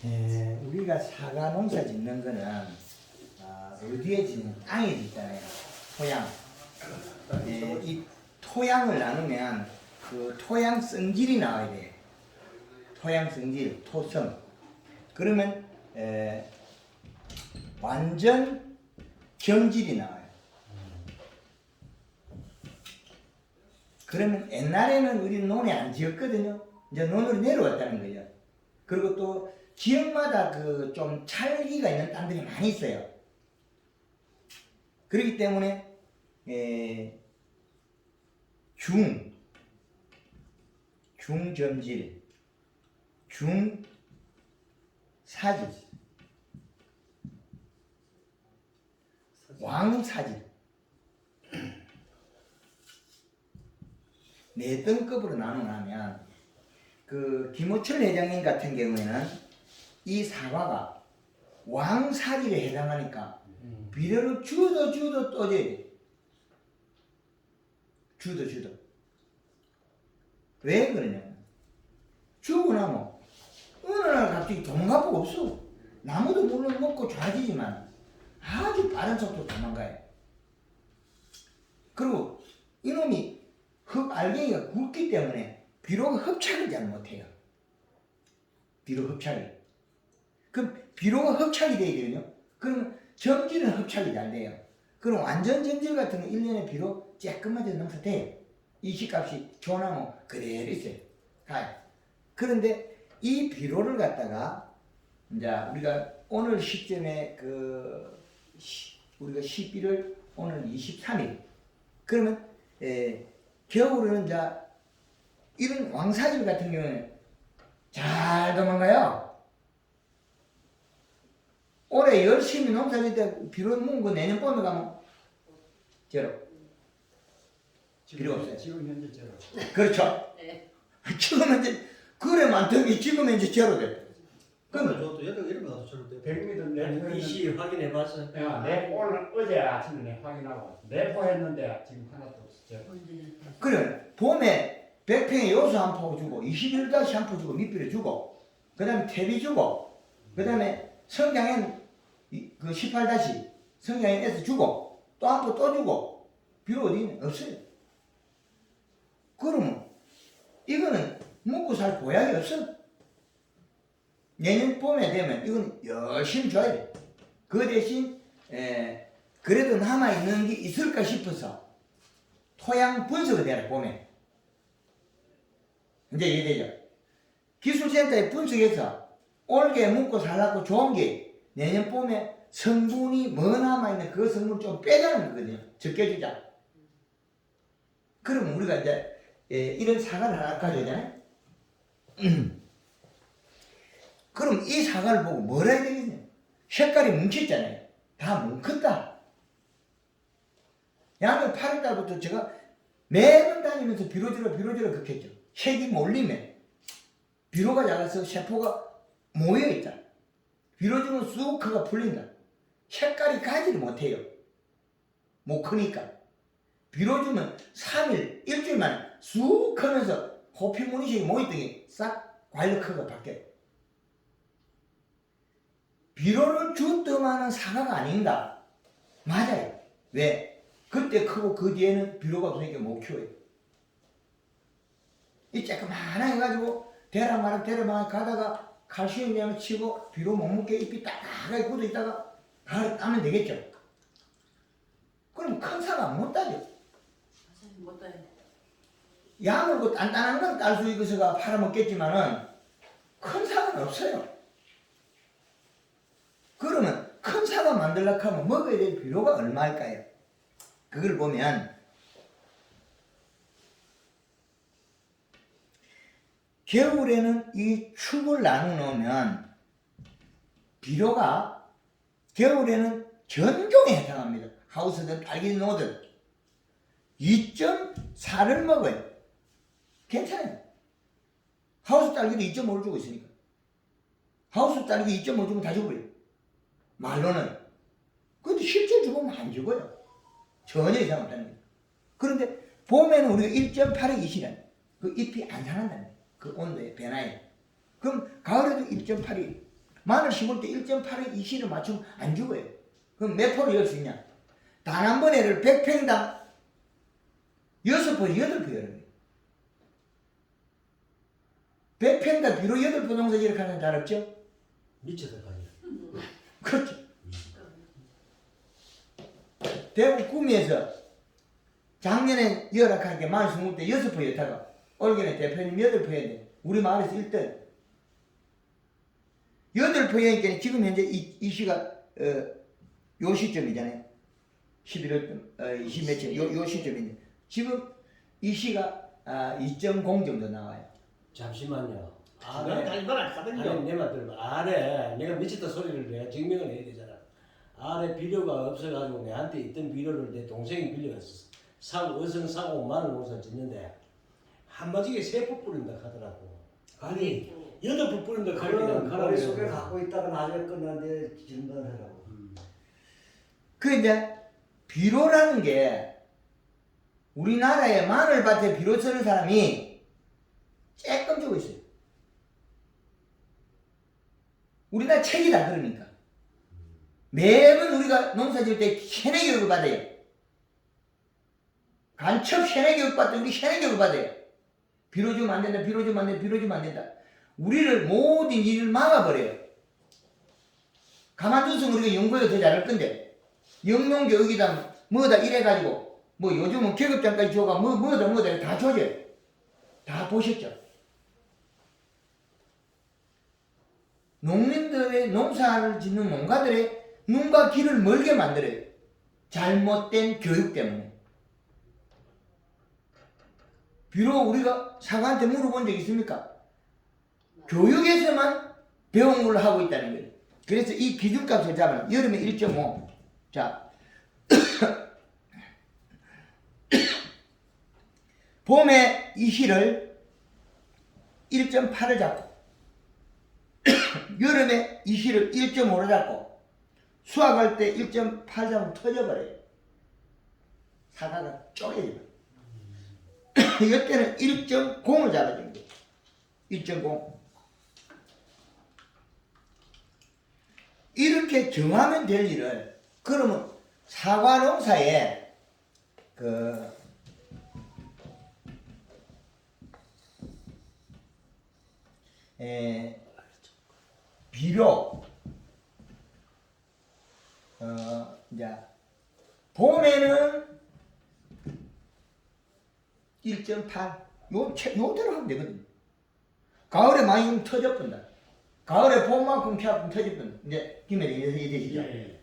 우리가 사과 농사 짓는 거는 어디에 짓는 땅에 짓잖아요. 토양. 이 토양을 나누면 그 토양 성질이 나와야 돼요. 토양 성질, 토성. 그러면 완전 경질이 나와요. 그러면 옛날에는 우리 논에 안 지었거든요. 이제 논으로 내려왔다는 거죠. 그리고 또 지역마다 그 좀 찰기가 있는 땅들이 많이 있어요. 그렇기 때문에 중점질, 중사질, 왕사질 네 등급으로 나누면 그 김호철 회장님 같은 경우에는 이 사과가 왕사질에 해당하니까 비료를 주도 떠줘야 돼. 주도. 왜 그러냐면 주고 나면 어느 날 갑자기 도망가고 없어. 나무도 물론 먹고 좋아지지만 아주 빠른 속도로 도망가요. 그리고 이놈이 흙 알갱이가 굵기 때문에 비료가 흡착을 잘 못해요. 비료 흡착이. 그럼 비료가 흡착이 돼야 되거든요. 그러면 점질은 흡착이 잘 돼요. 그럼 완전 점질 같은 건 1년에 비료 쬐끔만 넣어서 돼요. 이식값이 좋나무 그대로 있어요. 가요. 그런데 이 비료를 갖다가 이제 우리가 오늘 시점에 우리가 11월 오늘 23일 그러면 겨울에는 이제 이런 왕사질 같은 경우는 잘 도망가요. 올해 열심히 농사질 때 비료 묵은 거 내년 봄에 가면 제로. 필요 없어요. 지금 현재 제로. 그렇죠. 네. 지금 현재 그래 많더니 지금 현재 제로 돼. 그러면 저도 이런 거 제로 돼. 100m 아니, 내포했는데 이시 확인해봤어요. 오늘 어제 아침에 확인하고 내포했는데 지금 하나도 없어 제로. 그래 봄에 100평에 요수 한 포 주고 21다시 한 포 주고 밑비료 주고 그 다음에 퇴비 주고 그 다음에 성장엔 그 18다시 성장엔에서 주고 또 한 포 또 주고 비료 어디 있냐? 없어요. 그러면 이거는 먹고 살 보약이 없어. 내년 봄에 되면 이건 열심히 줘야 돼. 그 대신 그래도 남아있는 게 있을까 싶어서 토양 분석을 해라 봄에. 이제 이해되죠? 기술센터에 분석해서 올게 먹고 살라고 좋은 게 내년 봄에 성분이 뭐 남아있는 그 성분을 좀 빼자는 거거든요. 적게 주자. 그럼 우리가 이제 이런 사과를 하나 가져오잖아요. 그럼 이 사과를 보고 뭐라 해야 되겠냐? 색깔이 뭉쳤잖아요. 다 뭉쳤다. 양을 8월달부터 제가 매번 다니면서 비료주로 그렇겠죠. 색이 몰리면 비료가 작아서 세포가 모여있다. 비료주는 쑥크가 풀린다. 색깔이 가지를 못해요. 못 크니까. 비료주면 3일, 일주일 만에 쑥 하면서 호피무늬색이 모였더니 싹 과일크가 바뀌어요. 비료를 줬더만은 사과가 아닙니다. 맞아요. 왜? 그때 크고 그 뒤에는 비료가 없으니까 못 키워요. 이 쬐끄만하 해가지고 대라마락 가다가 칼슘 양을 치고 비료 못 먹게 잎이 딱딱하게 굳어 있다가 가을 따면 되겠죠. 그럼 큰 사과 못 따죠. 못 따요. 야물고 단단한 건 딸 수 있어서 팔아먹겠지만은 큰 사과는 없어요. 그러면 큰 사과 만들려고 하면 먹어야 될 비료가 얼마일까요? 그걸 보면 겨울에는 이 축을 나눠 놓으면 비료가 겨울에는 전종에 해당합니다. 하우스든 딸기 노든 2.4를 먹어요. 괜찮아요. 하우스 딸기도 2.5를 주고 있으니까. 하우스 딸기 2.5 주면 다 죽어요. 말로는. 근데 실제 죽으면 안 죽어요. 전혀 이상 없다는 거예요. 그런데 봄에는 우리가 1.8에 이시라는 그 잎이 안 상한다는 거예요. 그 온도의 변화에. 그럼 가을에도 1.8이 마늘 심을 때 1.8에 20을 맞추면 안 죽어요. 그럼 몇 포를 열 수 있냐? 단 한 번에를 100평당 6포, 8포 열어요. 100평당 비로 8포 농사 이렇게 하는 잘 없죠? 미쳐들까지. 그렇죠. 대구 구미에서 작년에 열악하게 마늘 심을 때 6포 였다가 올해는 대표님 8포 했는데 우리 마을에서 1등. 8포였으니까 지금 현재 이 시가 요 시점이잖아요. 11월 20몇쯤 요 시점인데 지금 이 시가 2.0 정도 나와요. 잠시만요. 네. 달만 하거든요. 아니 내만 들면 아래 내가 미쳤다 소리를 내가 증명을 해야 되잖아. 아래 비료가 없어가지고 내한테 있던 비료를 내 동생이 빌려갔어. 어성 사고 마늘 농사 짓는데 한마디에 3포 뿌린다 하더라고. 아니 8포 뿌린다 그런 가르치는 머릿속에 갖고 있다가 나중에 끝났는데 진단하라고. 그 이제 비료라는 게 우리나라에 마늘밭에 비료 쓰는 사람이 쬐끔 주고 있어요. 우리나라 책이다 그러니까. 매번 우리가 농사 지을 때 세뇌 교육을 받아요. 간첩 세뇌 교육 받다 우리 세뇌 교육을 받아요. 비료 주면 안 된다, 비료 주면 안 된다, 비료 주면 안 된다. 우리를 모든 일을 막아버려요. 가만두면 우리가 연구해도 더 잘할 건데 영농교육이다 뭐다 이래가지고 뭐 요즘은 계급장까지 줘가 뭐다 다 줘줘요. 다 보셨죠? 농민들의 농사를 짓는 농가들의 눈과 귀를 멀게 만들어요. 잘못된 교육 때문에. 비록 우리가 사과한테 물어본 적 있습니까? 교육에서만 배운 걸 하고 있다는 거예요. 그래서 이 기준값을 잡아요. 여름에 1.5. 자. 봄에 이 실을 1.8을 잡고 여름에 이 실을 1.5를 잡고 수확할 때 1.8 잡으면 터져버려요. 사과가 쪼개져요. 이때는 1.0을 잡아주는 거예요. 1.0. 이렇게 정하면 될 일을 그러면 사과 농사에 비료 이제 봄에는 1.8 요대로 하면 되거든. 가을에 많이 좀 터져본다. 가을에 봄만큼 캐면 터져본다. 이제 김에 이해되시죠? 예.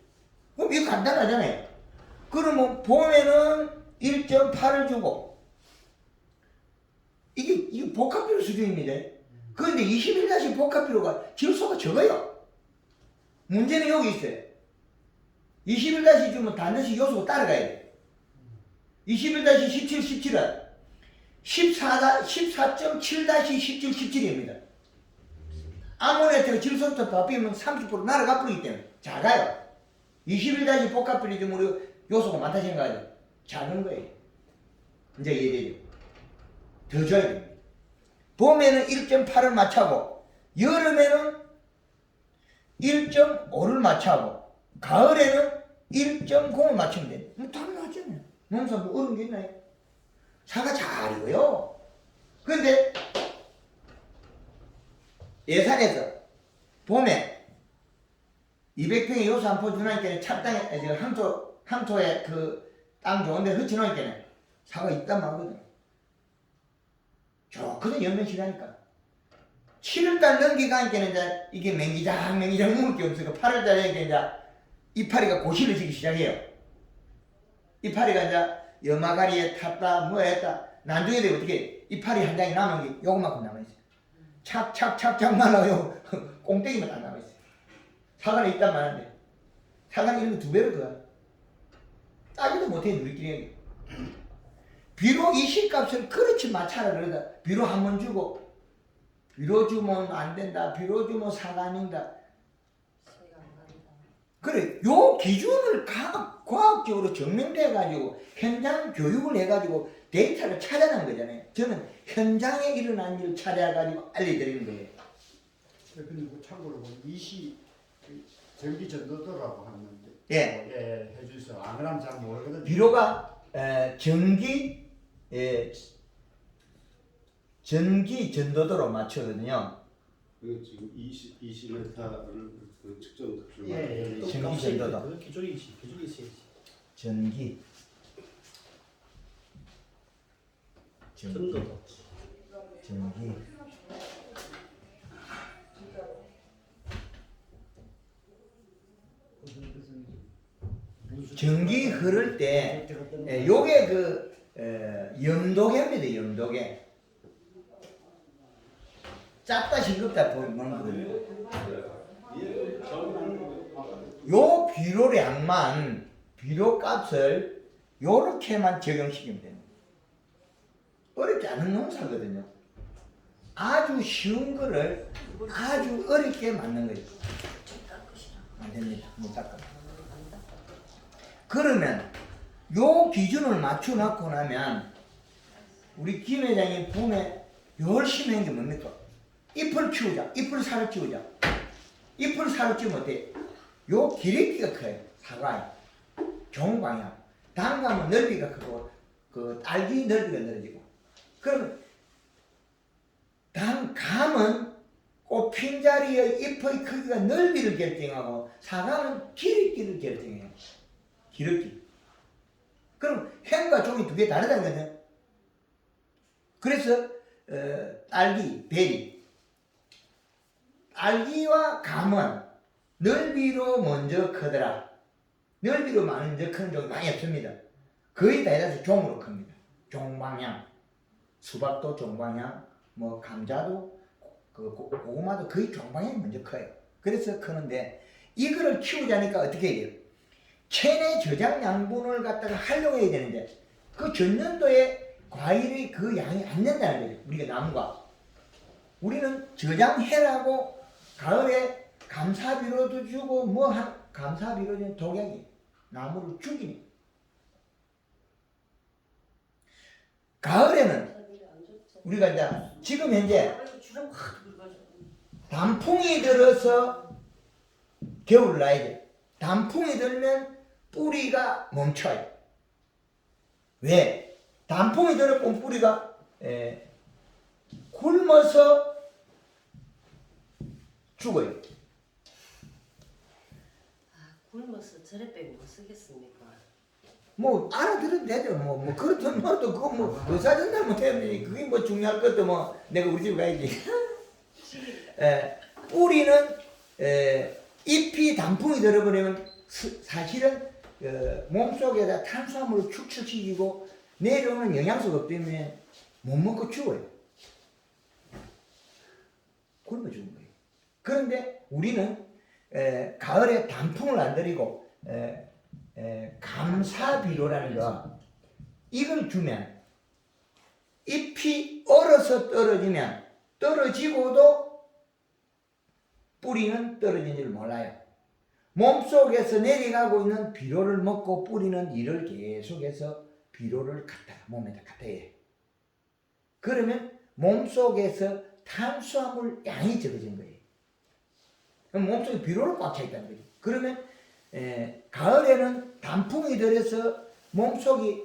그럼 이거 간단하잖아요. 그러면 봄에는 1.8을 주고 이게 복합비료 수준입니다. 그런데 21다시 복합비료가 질소가 적어요. 문제는 여기 있어요. 21다시 주면 반드시 요소가 따라가야 돼. 21-17, 17은 14.7-17, 17입니다. 아모니아가 질소부터 바뀌면 30% 날아가 버리기 때문에 작아요. 21다시 복합비료 좀 우리 요소가 많다 생각하죠. 작은 거예요. 이제 이해되죠? 더 줘야 됩니다. 봄에는 1.8을 맞춰고 여름에는 1.5를 맞춰고 가을에는 1.0을 맞추면 돼. 뭐 당연하잖아요. 농사 뭐 어려운 게 있나요? 사과 잘 익어요. 그런데 예산에서 봄에 200평의 요소 한 포 주나니까 찹땅에 항토에 그 땅 좋은데 흩어놓으니까 사과 있단 말거든. 좋거든. 연면시라니까 7월달 넘기가니까 이제 이게 맹기장 먹을 게 없으니까 8월달에 이제 이파리가 고시를 지기 시작해요. 이파리가 이제 여마가리에 탔다 뭐 했다 나중에 되면 어떻게 이파리 한 장이 남은 게 요것만큼 남아있어요. 착착착착 말라요. 꽁땡이만 안 남아있어요. 사과는 있단 말인데 사과는 이런 거 2배로 더 따지도 못해 우리끼리. 비록 이 실값을 그렇지 마차라 그러다 비료 한 번 주고 비료 주면 안 된다 비료 주면 사과 아닌다 그래 요 기준을 과학적으로 증명돼 가지고 현장 교육을 해 가지고 데이터를 찾아낸 거잖아요. 저는 현장에 일어난 일을 찾아 가지고 알려드리는 거예요. 대표님 그 참고로 보면 이시 그 전기 전도도라고 하는데 예. 해주세요. 안 그러면 잘 모르거든요. 비료가 전기 전도도로 맞추거든요. 그 지금 20m를 그 측정 값을 예, 예. 전기 전도도. 그 기준이 있어야지. 전기 전도도. 전기 전기 흐를 때 요게 그 염도계입니다. 염도계. 작다 싱겁다 보는 거거든요. 요 비료량만 비료값을 요렇게만 적용시키면 됩니다. 어렵지 않은 농사거든요. 아주 쉬운 거를 아주 어렵게 만든 거예요. 안 됩니다. 못 닦아. 그러면 요 기준을 맞춰놓고 나면 우리 김 회장이 봄에 열심히 한 게 뭡니까? 잎을 키우자. 잎을 살을 키우자. 잎을 살을 키우면 어때? 요 기름기가 커요. 사과에. 좋은 방향. 단감은 넓이가 크고 그 딸기 넓이가 넓어지고. 그럼 감은 꽃핀 자리의 잎의 크기가 넓이를 결정하고 사과는 기름기를 결정해요. 기름기. 그럼 햄과 종이 두 개 다르다는 거죠. 그래서 딸기, 베리. 딸기와 감은 넓이로 먼저 크더라. 넓이로 먼저 크는 종이 많이 없습니다. 거의 다 해서 종으로 큽니다. 종방향. 수박도 종방향, 뭐 감자도 고구마도 거의 종방향이 먼저 커요. 그래서 크는데 이거를 키우자니까 어떻게 해야 돼요? 체내 저장 양분을 갖다가 활용해야 되는데 그 전년도에 과일의 그 양이 안 된다는 거죠. 우리가 나무가. 우리는 저장해라고 가을에 감사비료도 주고 감사비료는 독약이 나무를 죽이니. 가을에는 우리가 이제 지금 현재 단풍이 들어서 겨울 나야 돼. 단풍이 들면 뿌리가 멈춰요. 왜? 단풍이 들었고 뿌리가 굶어서 죽어요. 굶어서 저래 빼고 뭐 쓰겠습니까? 뭐 알아들으면 되죠. 뭐 그렇든 뭐또 그거 뭐 의사 전달 못하면 그게 뭐 중요할 것도 뭐 내가 우리 집 가야지. 뿌리는 잎이 단풍이 들어버리면 사실은 몸속에다 탄수화물을 축적시키고 내려오는 영양소가 없다면 못 먹고 죽어요. 굶어 죽은 거예요. 그런데 우리는 가을에 단풍을 안 들이고 감사비료라는 거 이걸 주면 잎이 얼어서 떨어지면 떨어지고도 뿌리는 떨어진 줄 몰라요. 몸속에서 내려가고 있는 비료를 먹고 뿌리는 이를 계속해서 비료를 몸에다 갖다 해요. 그러면 몸속에서 탄수화물 양이 적어진 거예요. 그럼 몸속에 비료를 꽉 차 있다는 거죠. 그러면 가을에는 단풍이 들어서 몸속이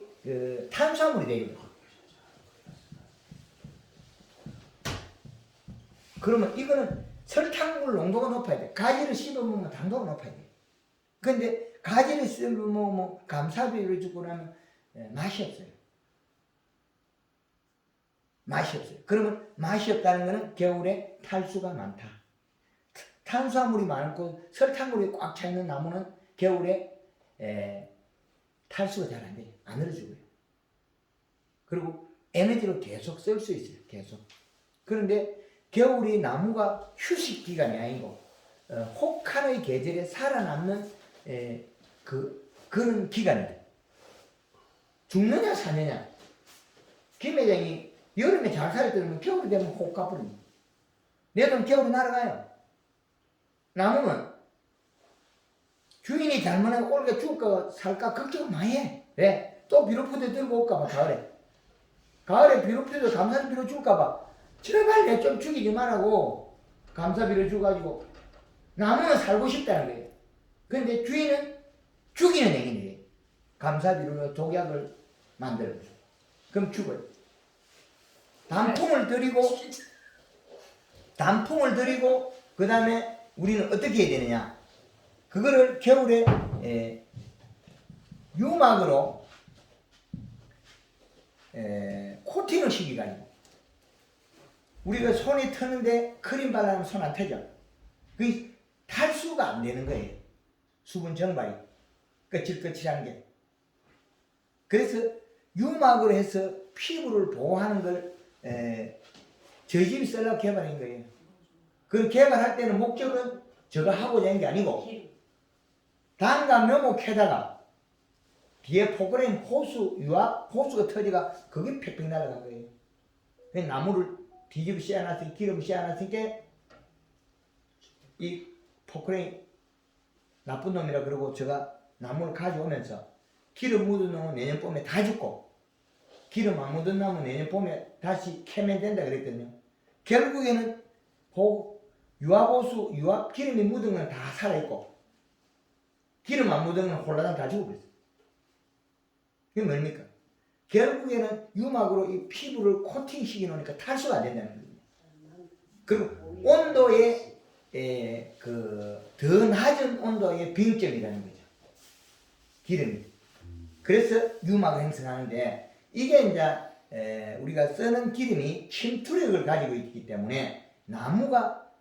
탄수화물이 되거든요. 그러면 이거는 설탕물 농도가 높아야 돼. 가지를 씹어먹으면 당도가 높아야 돼. 근데 가지를 씹어먹으면 감사비를 주고 나면 맛이 없어요. 맛이 없어요. 그러면 맛이 없다는 것은 겨울에 탈수가 많다. 탄수화물이 많고 설탕물이 꽉 차 있는 나무는 겨울에 탈수가 잘 안 돼요. 안 늘어지고요. 그리고 에너지로 계속 쓸 수 있어요. 계속. 그런데 겨울이 나무가 휴식 기간이 아니고 혹한의 계절에 살아남는 그런 기간이에요. 죽느냐 사느냐. 김 회장이 여름에 잘 살았더니 겨울이 되면 혹 가버립니다. 내돈 겨울에 날아가요. 나무는 주인이 잘못하고 올게 죽을까 살까 걱정을 많이 해. 왜? 또 비료푸드 들고 올까봐 가을에. 가을에 비료푸드 감사는 비료 줄까봐 제발 내 좀 죽이지 말라고 감사비를 줘가지고 나무는 살고 싶다는 거예요. 근데 주인은 죽이는 행위네. 감사비로 독약을 만들어요. 그럼 죽어요. 단풍을 드리고 그 다음에 우리는 어떻게 해야 되느냐. 그거를 겨울에 유막으로 코팅을 시키가지고 우리가 손이 트는데 크림 발라면 손 안 트죠. 그게 탈수가 안 되는 거예요. 수분 증발이 거칠거칠한 게. 그래서 유막으로 해서 피부를 보호하는 걸 저희 집이 쓰려고 개발한 거예요. 그 개발할 때는 목적은 저거 하고자 하는 게 아니고 단과 묘목에다가 뒤에 포크레인 호수, 유압 호수가 터지가 그게 팩팩 날아간 거예요. 그 나무를 뒤집어 씌워놨으니까 기름 씌워놨으니까 이 포크레인 나쁜 놈이라 그러고 제가 나무를 가져오면서 기름 묻은 놈은 내년 봄에 다 죽고 기름 안 묻은 나무 내년 봄에 다시 캐면 된다 그랬거든요. 결국에는 유압호수, 유압 기름이 묻은 건 다 살아있고 기름 안 묻은 건 홀라당 다 죽어버렸어요. 그게 뭡니까? 결국에는 유막으로 이 피부를 코팅시켜 놓으니까 탈수가 안 된다는 거예요. 그리고 온도의 더 낮은 온도의 빙점이라는 거죠. 기름이. 그래서 유막을 형성하는데 이게 이제 우리가 쓰는 기름이 침투력을 가지고 있기 때문에 나무가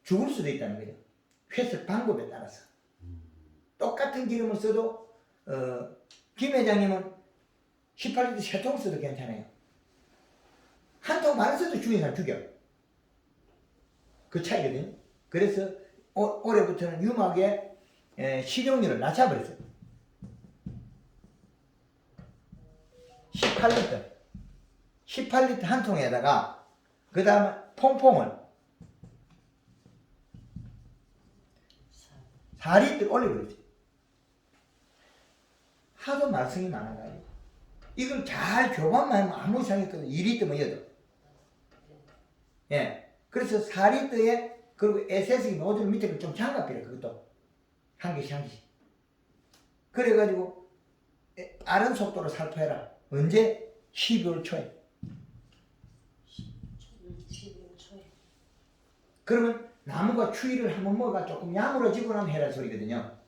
죽을 수도 있다는 거죠. 회색 방법에 따라서. 똑같은 기름을 써도 김 회장님은 18리터 3통 써도 괜찮아요. 한 통 많이 써도 죽이는 사람 죽여. 그 차이거든요. 그래서 올해부터는 유막의 식용률을 낮춰버렸어요. 18리터 한 통에다가 그 다음에 퐁퐁을 4리터 올려버렸어요. 하도 말썽이 많아가지고 이걸 잘 교반만 하면 아무 이상이 없거든요. 2리터면 여도. 예. 그래서 4리터에 그리고 SS 노즐 밑에 좀 장갑이래. 그것도 한 개씩 한 개씩. 그래가지고 빠른 속도로 살포해라. 언제? 12월 초에. 12월 초에. 그러면 나무가 추위를 한번 먹어가 조금 야물어지고 나면 해라 소리거든요.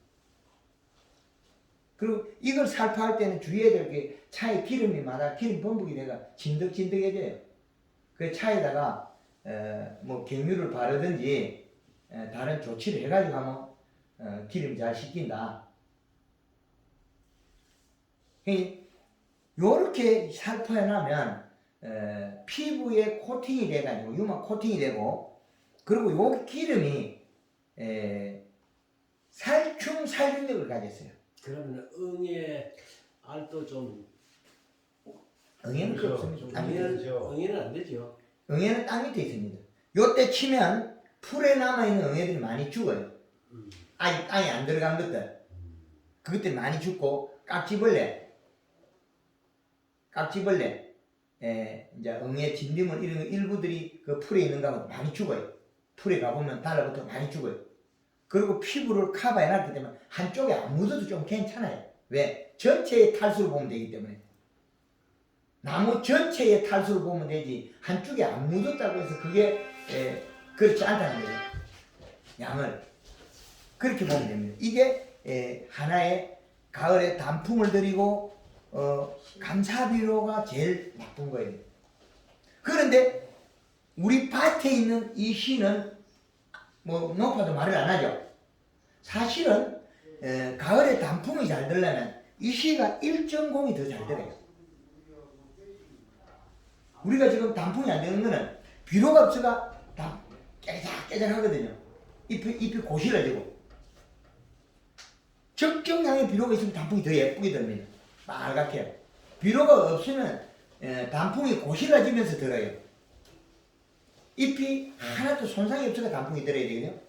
그리고 이걸 살포할 때는 주의해야 될 게 차에 기름이 많아 기름 범벅이 돼가 진득진득해져요. 그 차에다가 뭐 경유를 바르든지 다른 조치를 해가지고 하면 기름 잘 씻긴다. 요렇게 살포해놔면 피부에 코팅이 돼가지고 유막 코팅이 되고 그리고 요 기름이 살충 살균력을 가졌어요. 그러면 응애 알도 좀 응애는 그 없습니다. 응애는 안 되죠. 응애는 땅 밑에 있습니다. 요때 치면 풀에 남아있는 응애들이 많이 죽어요. 아직 땅에 안 들어간 것들. 그것들이 많이 죽고 깍지벌레 이제 응애 진딧물 이런 일부들이 그 풀에 있는 거하고 많이 죽어요. 풀에 가보면 달라붙어 많이 죽어요. 그리고 피부를 커버해놨기 때문에 한쪽에 안 묻어도 좀 괜찮아요. 왜? 전체의 탈수를 보면 되기 때문에. 나무 전체의 탈수를 보면 되지 한쪽에 안 묻었다고 해서 그게 그렇지 않다는 거예요. 양을 그렇게 보면 됩니다. 이게 하나의 가을에 단풍을 드리고 감사비료가 제일 나쁜 거예요. 그런데 우리 밭에 있는 이 씨는 뭐 높아도 말을 안 하죠. 사실은 가을에 단풍이 잘 들려면 이 씨가 1.0이 더 잘 들어요. 우리가 지금 단풍이 안 되는 거는 비료가 없어가 다 깨작깨작하거든요. 잎이 고실해지고 적정량의 비료가 있으면 단풍이 더 예쁘게 됩니다. 빨갛게. 비료가 없으면 단풍이 고실해지면서 들어요. 잎이 하나도 손상이 없어가 단풍이 들어야 되거든요.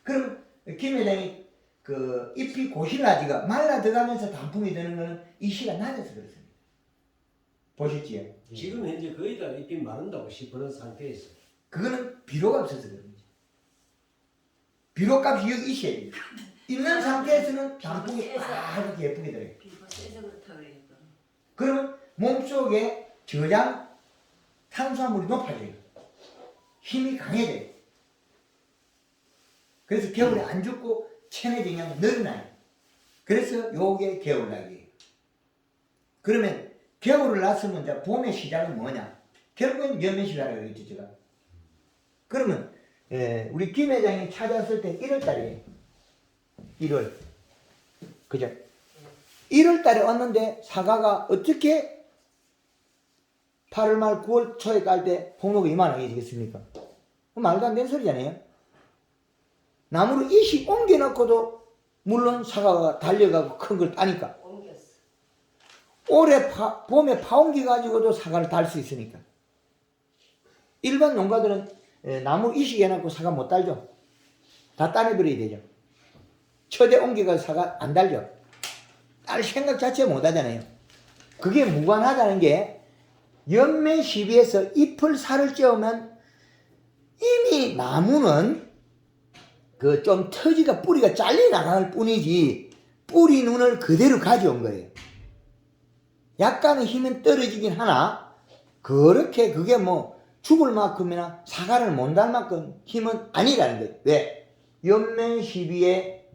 그럼 김 회장이 그 잎이 고실라지가 말라 들어가면서 단풍이 되는 거는 이 씨가 낮아서 그렇습니다. 보셨지요? 지금 현재 거의 다 잎이 마른다고 싶은 상태에서 그거는 비료가 없어서 그런 거죠. 비료값이 여기 있어야 돼요. 있는 상태에서는 단풍이 빨갛게 예쁘게 들어요. 비가 세서 그렇다 그래요. 그러면 몸속에 저장 탄수화물이 높아져요. 힘이 강해져요. 그래서 겨울에 안 죽고 체내 영양이 늘어나요. 그래서 요게 겨울나기예요. 그러면 겨울을 났으면 이제 봄의 시작은 뭐냐? 결국엔 연면시라고 그랬죠, 제가. 그러면 우리 김 회장이 찾아왔을 때 1월 달이에요. 1월. 그죠? 1월 달에 왔는데 사과가 어떻게 8월 말 9월 초에 깔 때 폭로가 이만하게 되겠습니까? 말도 안 되는 소리잖아요. 나무를 이시 옮겨놓고도 물론 사과가 달려가고 큰 걸 따니까. 옮겼어. 올해 봄에 파옮겨 가지고도 사과를 달 수 있으니까. 일반 농가들은 나무 이식 해놓고 사과 못 달죠. 다 따내버려야 되죠. 처대 옮겨가서 사과 안 달죠. 딸 생각 자체 못 하잖아요. 그게 무관하다는 게 연면 시비에서 잎을 살을 찌우면 이미 나무는 그 좀 터지가 뿌리가 잘려 나갈 뿐이지 뿌리 눈을 그대로 가져온 거예요. 약간의 힘은 떨어지긴 하나 그렇게 그게 뭐 죽을 만큼이나 사과를 못 달 만큼 힘은 아니라는 거예요. 왜? 연면 시비의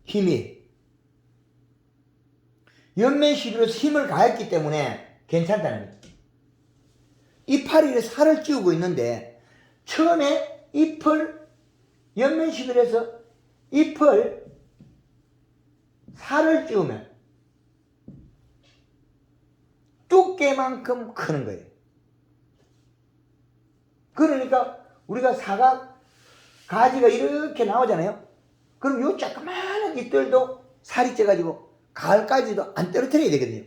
힘이 연면 시비로서 힘을 가했기 때문에 괜찮다는 거예요. 이파리에 살을 찌우고 있는데 처음에 잎을 연면 시비를 해서 잎을 살을 찌우면 두께만큼 크는 거예요. 그러니까 우리가 사과 가지가 이렇게 나오잖아요. 그럼 요 조그마한 잎들도 살이 쪄가지고 가을까지도 안 떨어뜨려야 되거든요.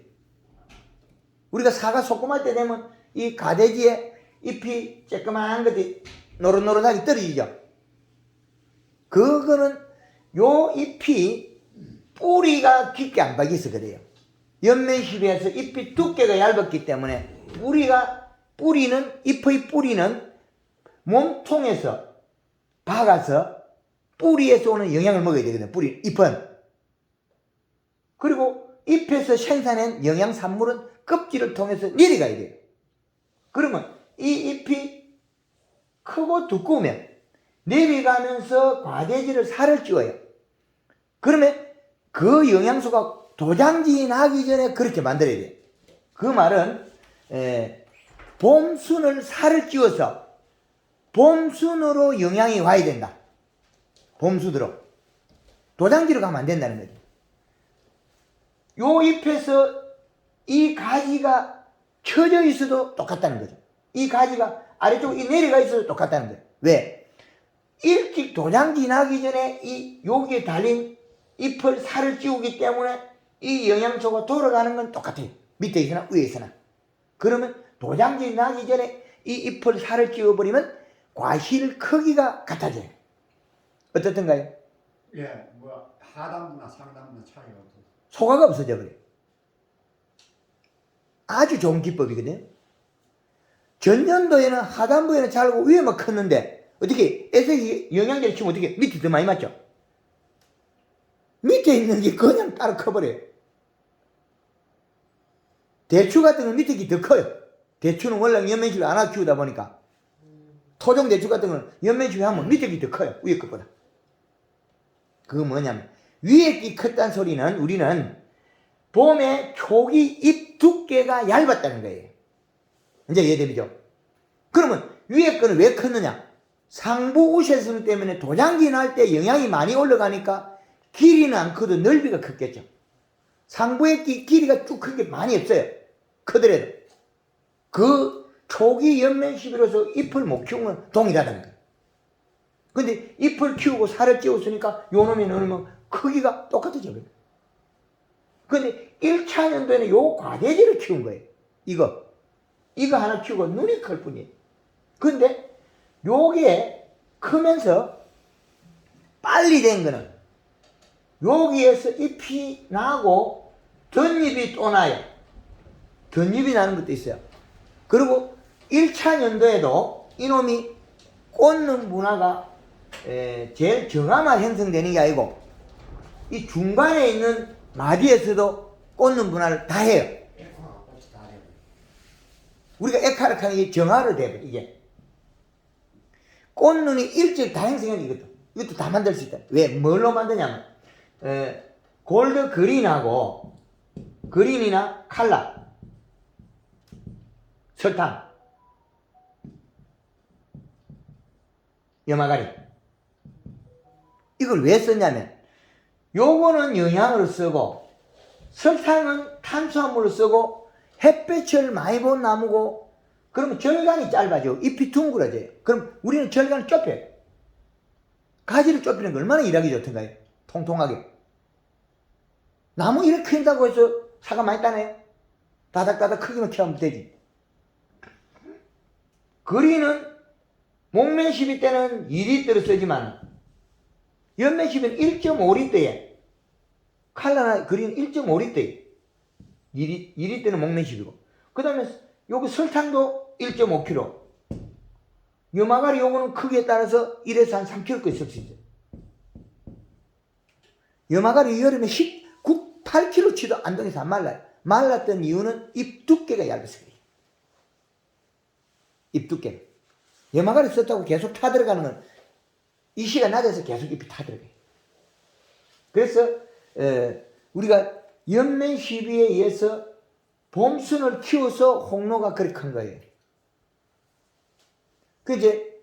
우리가 사과 소금할 때 되면 이 가대지에 잎이 조그마한 것들이 노릇노릇하게 떨어지죠. 그거는 요 잎이 뿌리가 깊게 안 박혀서 그래요. 연면시비에서 잎이 두께가 얇았기 때문에 잎의 뿌리는 몸통에서 박아서 뿌리에서 오는 영양을 먹어야 되거든요. 잎은. 그리고 잎에서 생산한 영양산물은 껍질을 통해서 내려가야 돼요. 그러면 이 잎이 크고 두꺼우면 내려가면서 과대지를 살을 찌워요. 그러면 그 영양소가 도장지 나기 전에 그렇게 만들어야 돼요. 그 말은 봄순을 살을 찌워서 봄순으로 영양이 와야 된다. 봄순으로. 도장지로 가면 안 된다는 거죠. 요 잎에서 이 가지가 켜져 있어도 똑같다는 거죠. 이 가지가 아래쪽에 내려가 있어도 똑같다는 거예요. 왜? 일찍 도장지 나기 전에 여기에 달린 잎을 살을 찌우기 때문에 이 영양소가 돌아가는 건 똑같아요. 밑에 있으나 위에 있으나. 그러면 도장지 나기 전에 이 잎을 살을 찌워버리면 과실 크기가 같아져요. 어떻든가요? 예, 뭐 하단부나 상단부나 차이가 없어요. 소가가 없어져 버려요. 아주 좋은 기법이거든요. 전년도에는 하단부에는 자르고 위에만 컸는데 어떻게 애석이 영양제를 치면 어떻게 밑에 더 많이 맞죠? 밑에 있는 게 그냥 따로 커버려요. 대추 같은 건 밑에 게 더 커요. 대추는 원래 연면시비 안 하고 키우다 보니까 토종 대추 같은 건 연면시비 하면 밑에 게 더 커요. 위에 것보다. 그거 뭐냐면 위에 게 컸다는 소리는 우리는 봄에 초기 잎 두께가 얇았다는 거예요. 이제 이해되죠? 그러면 위에 거는 왜 컸느냐? 상부 우세성 때문에 도장지 날 때 영양이 많이 올라가니까 길이는 안 커도 넓이가 컸겠죠. 상부의 길이가 쭉 큰 게 많이 없어요. 크더라도. 그 초기 연면시비로서 잎을 못 키우면 동일하다는 거예요. 근데 잎을 키우고 살을 찌웠으니까 요 놈이 넣으면 크기가 똑같아져. 근데 1차 연도에는 요 과대지를 키운 거예요. 이거 하나 키우고 눈이 클 뿐이에요. 근데 요게 크면서 빨리 된 거는 여기에서 잎이 나고 덧잎이 또 나요. 덧잎이 나는 것도 있어요. 그리고 1차 연도에도 이놈이 꽂는 문화가 제일 정화만 형성되는 게 아니고 이 중간에 있는 마디에서도 꽂는 문화를 다 해요. 우리가 에카르크 하는 게 정화로 돼요. 이게 꽂는이 일절 다 형성하는 이것도 다 만들 수 있다. 왜? 뭘로 만드냐면 골드 그린하고 그린이나 칼라 설탕 염화가리 이걸 왜 썼냐면 요거는 영양으로 쓰고 설탕은 탄수화물로 쓰고 햇볕을 많이 본 나무고 그러면 절간이 짧아져 잎이 둥그러져요. 그럼 우리는 절간을 좁혀요. 가지를 좁히는 게 얼마나 일하기 좋던가요? 통통하게. 나무 이렇게 큰다고 해서 사과 많이 따네요. 다닥다닥 크기만 키우면 되지. 그린은 목매시비 때는 2리터를 쓰지만 연매시비는 1.5리터에 칼라나 그린 1.5리터에 2리터는 목매시비고 그 다음에 요거 설탕도 1.5kg 염화가리 요거는 크기에 따라서 1에서 한 3kg까지 쓸 수 있어요. 염화가리 여름에 8kg치도 안동에서 안 말라요. 말랐던 이유는 잎 두께가 얇아서 그래요. 잎 두께. 염화가리 썼다고 계속 타들어가는 건 이 시가 낮아서 계속 잎이 타들어가요. 그래서 우리가 연매 시비에 의해서 봄순을 키워서 홍로가 그렇게 큰 거예요. 그 이제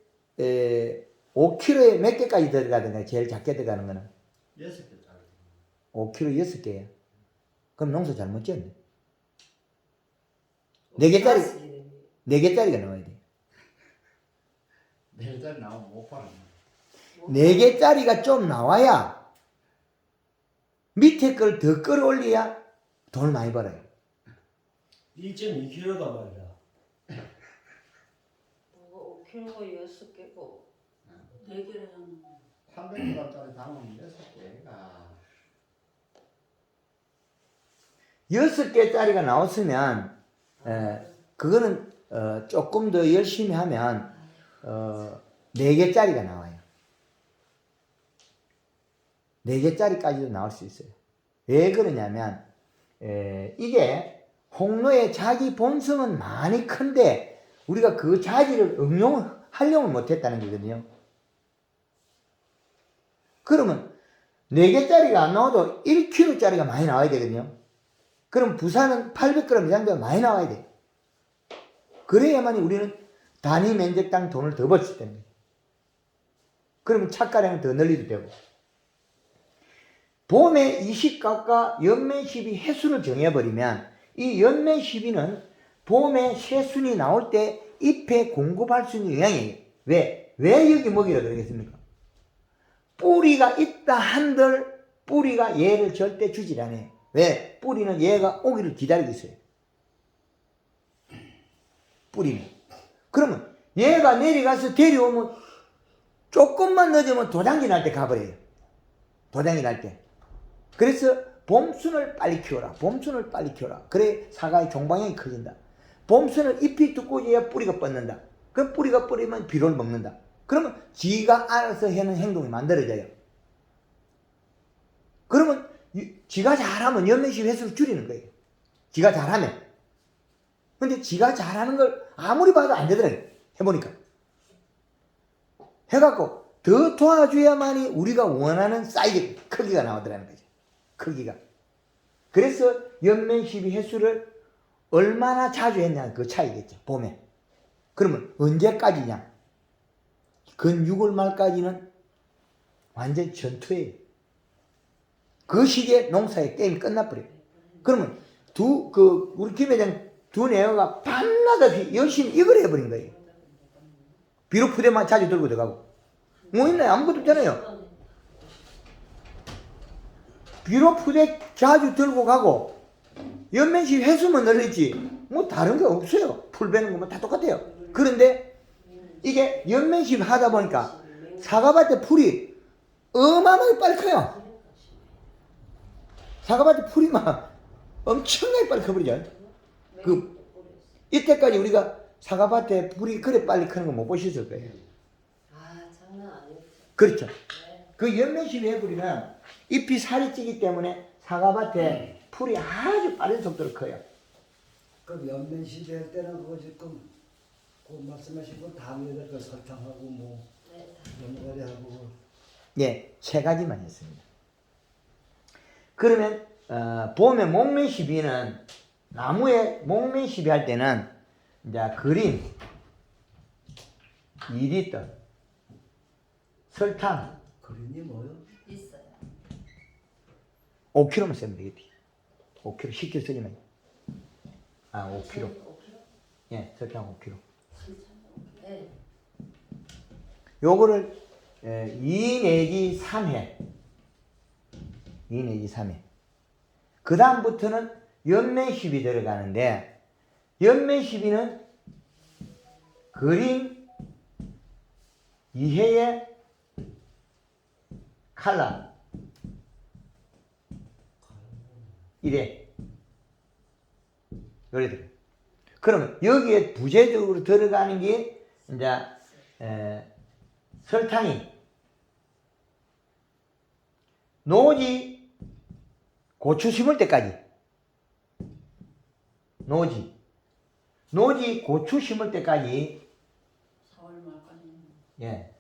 5kg에 몇 개까지 들어가든가 제일 작게 들어가는 거는 6개짜리. 5kg 6개예요. 그럼 농사 잘 못 지었네. 4개짜리 4개짜리가 나와야 돼. 4개짜리 나오면 못 팔아. 4개짜리가 좀 나와야 밑에 걸 더 끌어올려야 돈을 많이 벌어요. 1.2kg다 말이야. 5kg가 6개고 4개는 300g짜리 담으면 6개가. 6개짜리가 나왔으면 그거는 조금 더 열심히 하면 4개짜리가 나와요. 4개짜리까지도 나올 수 있어요. 왜 그러냐면 이게 홍로의 자기 본성은 많이 큰데 우리가 그 자기를 활용을 못했다는 거거든요. 그러면 4개짜리가 안 나와도 1kg짜리가 많이 나와야 되거든요. 그럼 부산은 800g 이상 되면 많이 나와야 돼요. 그래야만 우리는 단위 면적당 돈을 더 벌 수 있다는 거예요. 그러면 착가량은 더 늘리도 되고. 봄에 20각과 연매 12 해수를 정해버리면 이 연매 12는 봄에 새순이 나올 때 잎에 공급할 수 있는 영양이에요. 왜 여기 먹이라 그러겠습니까? 뿌리가 있다 한들 뿌리가 얘를 절대 주질 않아요. 왜? 뿌리는 얘가 오기를 기다리고 있어요. 뿌리는. 그러면 얘가 내려가서 데려오면 조금만 늦으면 도장기 날 때 가버려요. 도장기 날 때. 그래서 봄순을 빨리 키워라. 봄순을 빨리 키워라. 그래 사과의 종방향이 커진다. 봄순은 잎이 두꺼워져야 뿌리가 뻗는다. 그럼 뿌리가 뻗으면 비료를 먹는다. 그러면 지가 알아서 하는 행동이 만들어져요. 그러면 지가 잘하면 연매시 횟수를 줄이는 거예요. 지가 잘하면. 근데 지가 잘하는 걸 아무리 봐도 안 되더라고요. 해보니까. 해갖고 더 도와줘야만이 우리가 원하는 사이즈 크기가 나오더라는 거죠. 크기가. 그래서 연매시비 횟수를 얼마나 자주 했냐는 그 차이겠죠. 봄에. 그러면 언제까지냐? 근 6월 말까지는 완전 전투예요. 그 시기에 농사의 게임이 끝나버려요. 그러면 우리 김 회장 두 내어가 밤낮없이 열심히 이걸 해버린 거예요. 비록 부대만 자주 들고 들어가고. 뭐 있나요? 아무것도 없잖아요. 비록 부대 자주 들고 가고, 연면시 회수만 늘렸지, 뭐 다른 게 없어요. 풀 베는 거면 다 똑같아요. 그런데 이게 연면시 하다 보니까 사과밭에 풀이 어마어마하게 빨리 커요. 사과밭에 풀이 막 엄청나게 빨리 커버리죠. 이때까지 우리가 사과밭에 불이 그래 빨리 크는 거 못 보셨을 거예요. 아 장난 아니었죠. 그렇죠. 네. 그 연면시 해불이는 잎이 살이 찌기 때문에 사과밭에 풀이 아주 빠른 속도로 커요. 그럼 연면 시대 할 때는 그거 지금 그 말씀하신 거 다 위에다 그 설탕하고 뭐 네. 연가리하고 예, 세 가지만 했습니다. 그러면 봄에 목매 시비는 나무에 목매 시비 할 때는 이제 그린 2리터 설탕 그린이 뭐요? 있어요. 5kg만 쓰면 되겠지. 5kg 10kg 쓰지 말고. 5kg. 5kg? 예, 설탕 5kg. 네. 요거를 2 내지 3회. 2 내지 3회. 그 다음부터는 연매십이 들어가는데, 연매십이는 그린 2회에 칼라 1회. 요래 들어요. 그러면 여기에 부재적으로 들어가는 게 이제 설탕이 노지 고추 심을 때까지 노지 고추 심을 때까지 4월 말까지. 예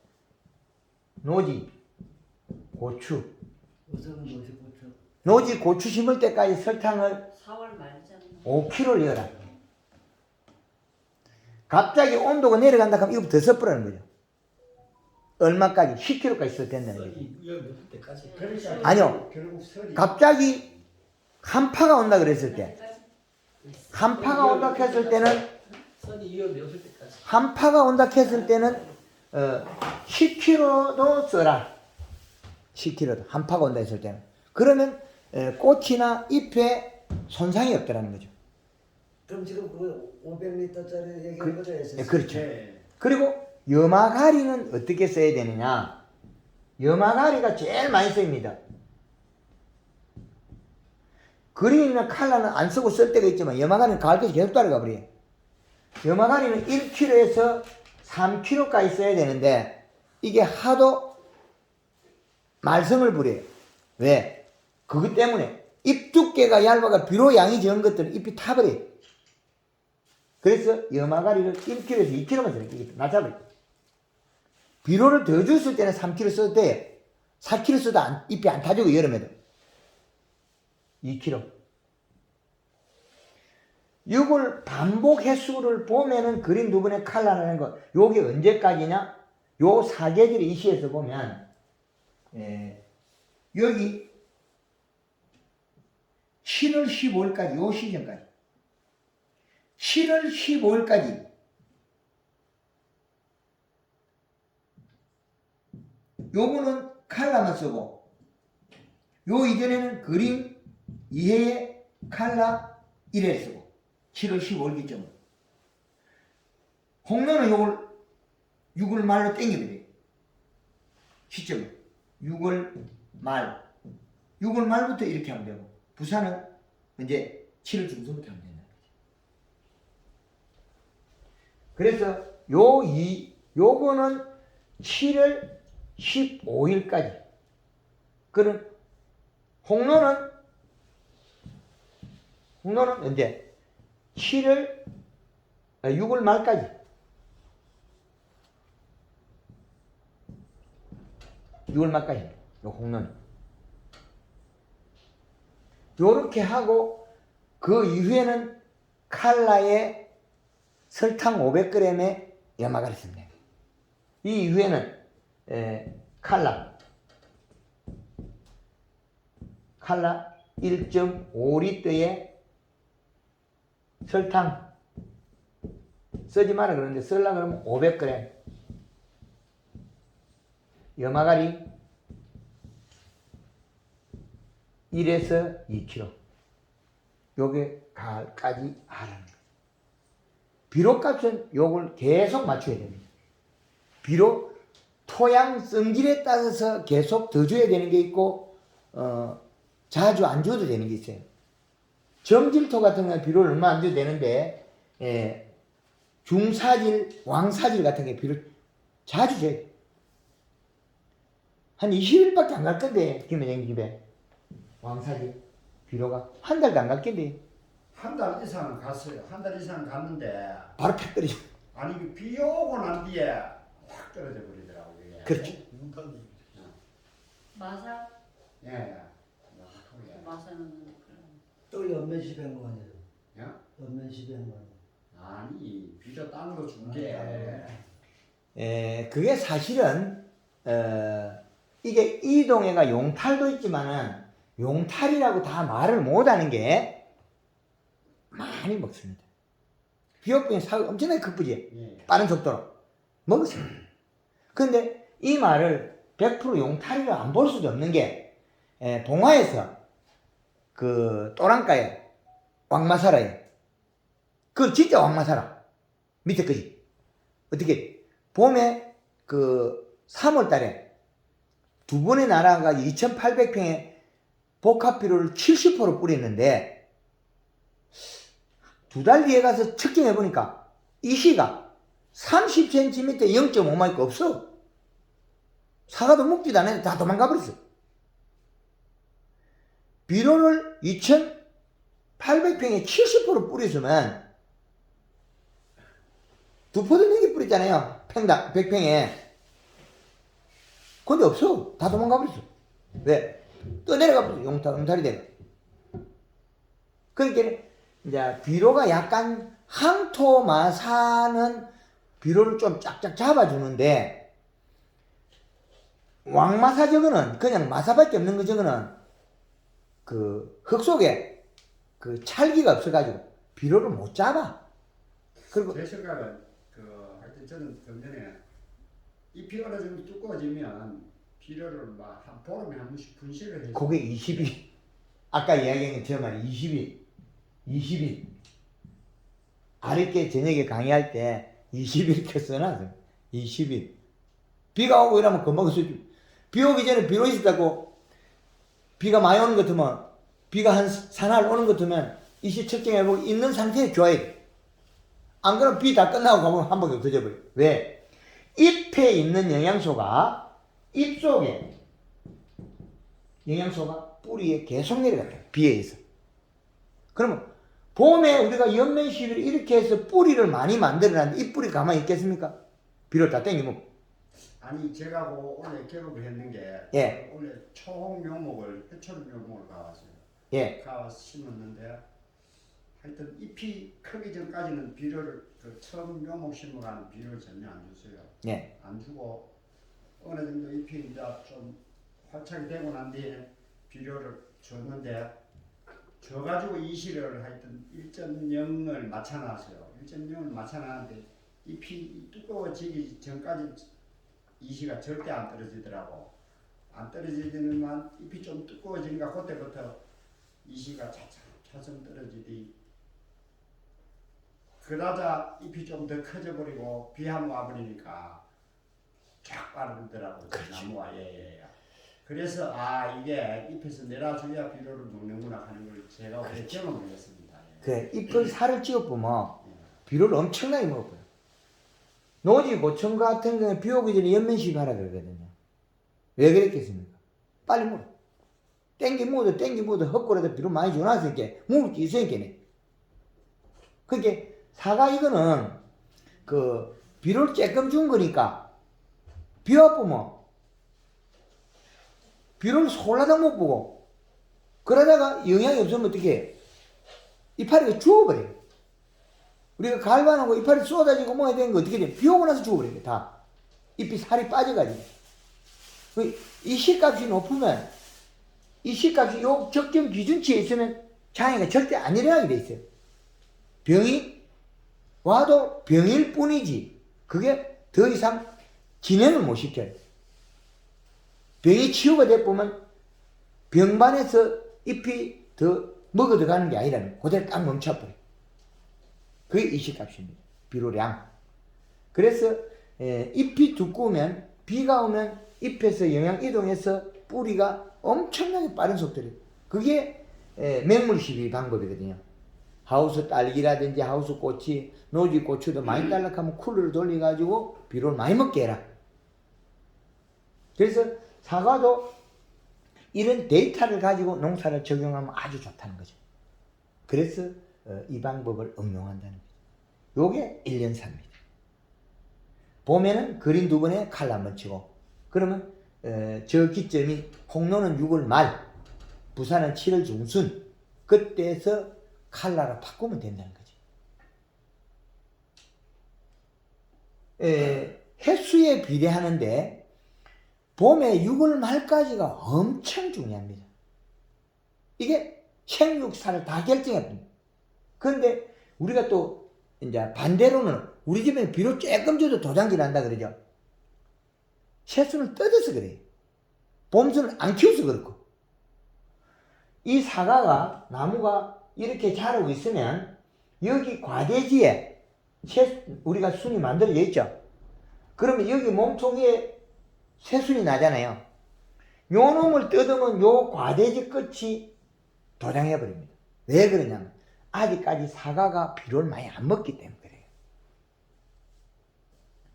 노지 고추 노지 고추 심을 때까지 설탕을 4월 말잖아. 5kg를 넣어라. 갑자기 온도가 내려간다 하면 이거 더 섣부라는 거죠. 얼마까지? 10kg까지 써도 된다는 거죠. 몇 때까지? 그러니까 아니요. 결국 설이 갑자기 한파가 온다 그랬을 때, 한파가 온다 했을 때는, 선이 이어졌을 때까지. 한파가 온다 했을 때는 10kg도 써라. 10kg도 한파가 온다 했을 때는. 그러면 꽃이나 잎에 손상이 없다라는 거죠. 그럼 지금 그 500리터짜리 얘기한 거죠? 네, 그렇죠. 네. 그리고 염화가리는 어떻게 써야 되느냐? 염화가리가 제일 많이 씁니다. 그린이나 칼라는 안 쓰고 쓸 때가 있지만 염화가리는 가을까지 계속 따라가 버려요. 염화가리는 1kg에서 3kg까지 써야 되는데 이게 하도 말썽을 부려요. 왜? 그것 때문에 잎 두께가 얇아가 비료 양이 적은 것들은 잎이 타버려요. 그래서 염화가리를 1kg에서 2kg만 쓰는 낮아버려요. 비료를 더 줬을 때는 3kg 써도 돼요. 4kg 써도 잎이 안 타지고 여름에도. 2kg. 이걸 반복 횟수를 보면은 그린 두 번의 칼라라는 거, 요게 언제까지냐? 요 사계절의 이 시에서 보면, 여기 7월 15일까지, 요 시즌까지. 7월 15일까지. 요거는 칼라만 쓰고, 요 이전에는 그린 2회에 칼라 1회를 쓰고, 7월 15일 기점으로. 홍로는 요걸 6월 말로 땡기면 돼요. 시점을. 6월 말. 6월 말부터 이렇게 하면 되고, 부산은 이제 7월 중순부터 하면 된다. 그래서 요거는 7월 15일까지. 그럼 홍로는 언제? 6월 말까지. 6월 말까지. 요 홍로는. 요렇게 하고 그 이후에는 칼라에 설탕 500g에 염화가리 씁니다. 이 이후에는 칼라 1.5리터에 설탕 쓰지 마라 그러는데 쓰려고 그러면 500g 염화가리 1에서 2kg 요게 가을까지 하라는 거예요. 비료값은 요걸 계속 맞춰야 됩니다. 비료 토양 성질에 따라서 계속 더 줘야 되는 게 있고 자주 안 줘도 되는 게 있어요. 점질토 같은 경우는 비료를 얼마 안 줘도 되는데 중사질, 왕사질 같은 게 비를 자주 줘요. 한 20일밖에 안 갈 건데, 김회장님 집에. 왕사질, 비료가. 한 달도 안 갈 건데. 한 달 이상 갔어요. 한 달 이상 갔는데 바로 팍 떨어져. 아니 비 오고 난 뒤에 확 떨어져 버리더라고 이게. 그렇죠. 마사? 예. 예. 마사는 또 연면시 100만이에요. 예? 연면시 100만. 아니 비료 땅으로 준 게. 그게 사실은, 이게 이동해가 용탈도 있지만은, 용탈이라고 다 말을 못하는 게 많이 먹습니다. 비옥병이 사고 엄청나게 크쁘지? 예. 빠른 속도로 먹었습니다. 그런데 이 말을 100% 용탈이라 안 볼 수도 없는 게, 동화에서 그 또랑가에 왕마사라에 그걸 진짜 왕마사라 밑에 거지. 어떻게 봄에 그 3월 달에 두 번의 나라가 2800평에 복합비료를 70% 뿌렸는데 두 달 뒤에 가서 측정해 보니까 이 씨가 30cm 0.5마이크 없어. 사과도 먹지도 않았는데 다 도망가 버렸어. 비료를 2800평에 70% 뿌렸으면 두 포도 넘게 뿌렸잖아요. 평당 100평에. 근데 없어. 다 도망가 버렸어. 왜? 또 내려가 버렸어. 용탈이 되고. 그러니까 이제 비료가 약간 항토마사는 비료를 좀 쫙쫙 잡아주는데, 왕마사 저거는 그냥 마사밖에 없는 거 저거는 그 흙 속에 그 찰기가 없어가지고 비료를 못 잡아. 그리고 제 생각은 하여튼 저는 좀 전에 잎이 어느 정도 두꺼워지면 비료를 막 한 보름에 한 번씩 분실을 해서. 그게 20일. 아까 이야기한 저 말이 20일. 아랫게 저녁에 강의할 때 20일 이렇게 써놨어요. 20일. 비가 오고 이러면 금방 쓰지. 비 오기 전에 비로 있었다고 비가 많이 오는 것 같으면, 비가 한 사날 오는 것 같으면 이시 측정해보고 있는 상태에 줘야 돼. 안 그러면 비 다 끝나고 가면 한 방에 없어져 버려. 왜? 잎에 있는 영양소가 잎 속에 영양소가 뿌리에 계속 내려간다. 비에 의해서. 그러면 봄에 우리가 연면 시비를 이렇게 해서 뿌리를 많이 만들어놨는데 이 뿌리 가만히 있겠습니까? 비를 다 땡기면. 아니 제가 원래 기록을 했는 게 예. 원래 초홍묘목을 해초를 묘목을 가왔어요. 예. 가와 심었는데 하여튼 잎이 크기 전까지는 비료를 처음 묘목 심어가는 비료를 전혀 안 줬어요. 예. 안 주고 어느 정도 잎이 이제 좀 활착이 되고 난 뒤에 비료를 줬는데 줘가지고 이시를 하여튼 1.0을 맞춰놨어요. 1.0을 맞춰놨는데 잎이 두꺼워지기 전까지 이시가 절대 안 떨어지더라고. 안 떨어지지만 잎이 좀 두꺼워지니까 그때부터 이시가 차츰 떨어지더니 그러자 잎이 좀 더 커져버리고 비 한 번 와버리니까 쫙 빠르더라고. 나무가. 예. 그래서 이게 잎에서 내려줘야 비료를 먹는구나 하는 걸 제가 오래 경험을 했습니다. 예. 그 잎을 살을 찌어보면 비료를 엄청나게 먹어요. 노지 고청 같은 경우는 비 오기 전에 연면식 하라 그러거든요. 왜 그랬겠습니까? 빨리 먹어. 땡기 먹어도 헛골에다 비료 많이 줘놨으니까 먹을 게 있으니까네. 그러니까 사과 이거는 그 비료를 조금 준 거니까 비 와보면 비료를 솔라당 못 보고 그러다가 영양이 없으면 어떻게 해? 이파리가 죽어버려요. 우리가 갈반하고 이파리 쏟아지고 뭐 해야 되는 거 어떻게 돼? 비 오고 나서 죽어버려요. 다. 잎이 살이 빠져가지고. 이 씨값이 높으면 이 씨값이 요 적정 기준치에 있으면 장애가 절대 안 일어나게 돼 있어요. 병이 와도 병일 뿐이지 그게 더 이상 진행을 못 시켜요. 병이 치유가 돼보면 병반에서 잎이 더 먹어 들어가는 게 아니라는 그대로 딱 멈춰버려요. 그게 이식값입니다. 비료량. 그래서 잎이 두꺼우면 비가 오면 잎에서 영양 이동해서 뿌리가 엄청나게 빠른 속도로 그게 맹물 시비 방법이거든요. 하우스 딸기라든지 하우스 고치, 노지 고추도 많이 딸락하면 쿨러를 돌려가지고 비료를 많이 먹게 해라. 그래서 사과도 이런 데이터를 가지고 농사를 적용하면 아주 좋다는 거죠. 그래서 이 방법을 응용한다는 거죠. 요게 1년사입니다. 봄에는 그린 2번에 칼 한번 치고, 그러면 저 기점이 홍로는 6월 말, 부산은 7월 중순, 그때에서 칼라로 바꾸면 된다는 거죠. 횟수에 비례하는데 봄에 6월 말까지가 엄청 중요합니다. 이게 생육사를 다 결정합니다. 그런데 우리가 또 이제 반대로는 우리 집에는 비료 조금 줘도 도장질 한다 그러죠. 새순을 뜯어서 그래요. 봄순을 안 키워서 그렇고. 이 사과가 나무가 이렇게 자라고 있으면 여기 과대지에 우리가 순이 만들어져 있죠. 그러면 여기 몸통에 새순이 나잖아요. 요 놈을 뜯으면 요 과대지 끝이 도장해버립니다. 왜 그러냐면 아직까지 사과가 비료를 많이 안 먹기 때문에 그래요.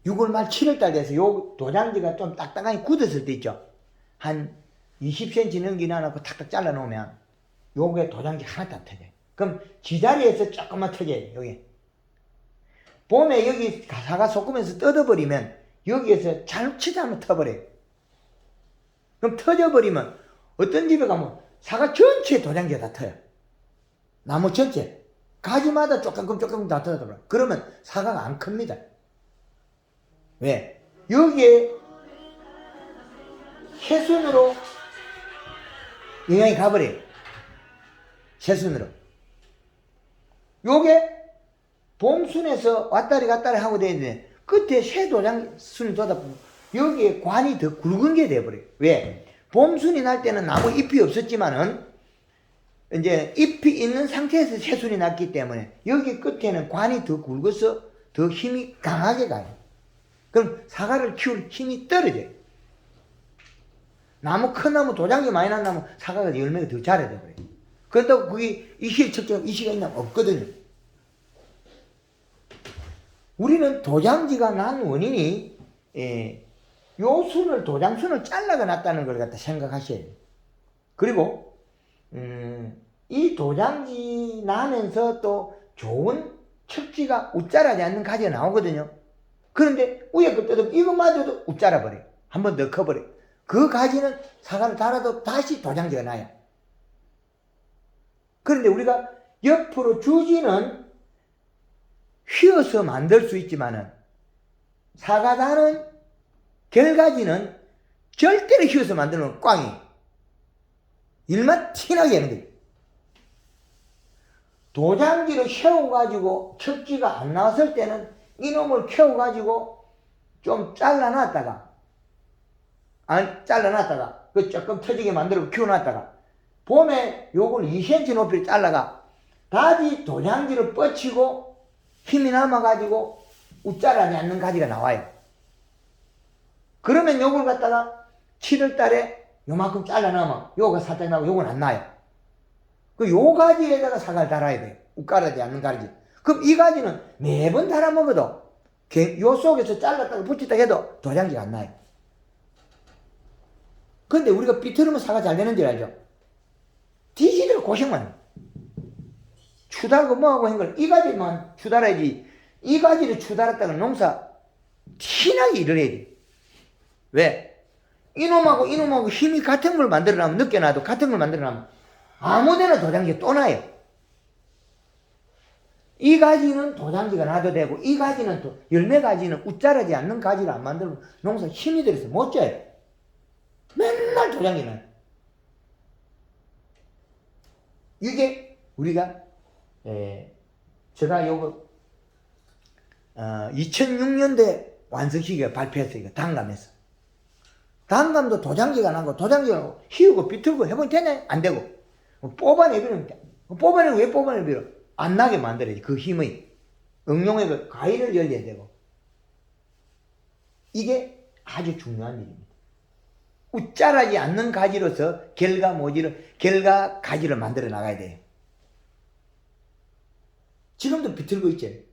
6월 말 7월 달 돼서 요 도장지가 좀 딱딱하게 굳었을 때 있죠. 한 20cm 넘기나 놓고 탁탁 잘라 놓으면 요게 도장지 하나도 안 터져요. 그럼 지자리에서 조금만 터져요. 여기 봄에 여기 사과 솟구면서 뜯어버리면 여기에서 잘못하면 터버려요. 그럼 터져버리면 어떤 집에 가면 사과 전체에 도장지가 다 터요. 나무 전체 가지마다 조금 다 터져버려. 그러면 사과가 안 큽니다. 왜? 여기에 새순으로 영향이 가버려요. 새순으로. 요게 봄순에서 왔다리 갔다리 하고 되는데 끝에 새 도장 순이 돋아 보면 여기에 관이 더 굵은 게 돼버려요. 왜? 봄순이 날 때는 나무 잎이 없었지만은 이제 잎이 있는 상태에서 새순이 났기 때문에 여기 끝에는 관이 더 굵어서 더 힘이 강하게 가요. 그럼 사과를 키울 힘이 떨어져요. 나무 큰 나무 도장이 많이 난 나무 사과가 열매가 더 자라야 돼버려요. 그렇다고 그게 이실 측정 이시가 있나 없거든요. 우리는 도장지가 난 원인이 요 순을 도장순을 잘라가 놨다는 걸 갖다 생각하셔야 돼요. 그리고 이 도장지 나면서 또 좋은 척지가 웃자라지 않는 가지가 나오거든요. 그런데 위에 거 뜯으면 이것마저도 웃자라 버려요. 한 번 더 커버려요. 그 가지는 사과를 달아도 다시 도장지가 나요. 그런데 우리가 옆으로 주지는 휘어서 만들 수 있지만은 사과 다는 결가지는 절대로 휘어서 만들면 꽝이 일만 티나게 하는 거예요. 도장지를 세워가지고 척지가 안 나왔을 때는 이놈을 켜가지고 좀 잘라놨다가 그 조금 터지게 만들고 키워놨다가 봄에 요걸 2cm 높이로 잘라가 다시 도장지를 뻗치고 힘이 남아가지고 웃자라지 않는 가지가 나와요. 그러면 요걸 갖다가 7월 달에 요만큼 잘라놓으면 요거 살짝 나고 요건 안 나요. 그 요 가지에다가 사과를 달아야 돼요. 웃가라지 않는 가지. 그럼 이 가지는 매번 달아 먹어도 요 속에서 잘랐다가 붙였다 해도 도장지가 안 나요. 근데 우리가 삐뚤으면 사과 잘 되는 줄 알죠? 뒤지들 고생만 해요. 추달고 뭐하고 한 걸 이 가지만 추달아야지. 이 가지를 추달았다가 농사 티나게 일을 해야 돼. 왜? 이놈하고 힘이 같은 걸 만들어놔면 늦게나도 같은 걸 만들어놔면 아무데나 도장지가 또 나요. 이 가지는 도장지가 나도 되고 이 가지는 또 열매 가지는 웃자라지 않는 가지를 안 만들면 농사 힘이 들어서 못 져요. 맨날 도장이 나요. 이게 우리가 제가 요거 2006년도에 완성시키가 발표했어요. 단감에서. 단감도 도장지가 나고 도장지가 휘우고 비틀고 해보면 되냐? 안 되고 뽑아내버리면 돼. 뽑아내고 왜 뽑아내버려? 안 나게 만들어야지. 그 힘의 응용의 그 가위를 열려야 되고 이게 아주 중요한 일입니다. 웃자라지 않는 가지로서 결과 가지를 만들어 나가야 돼요. 지금도 비틀고 있지.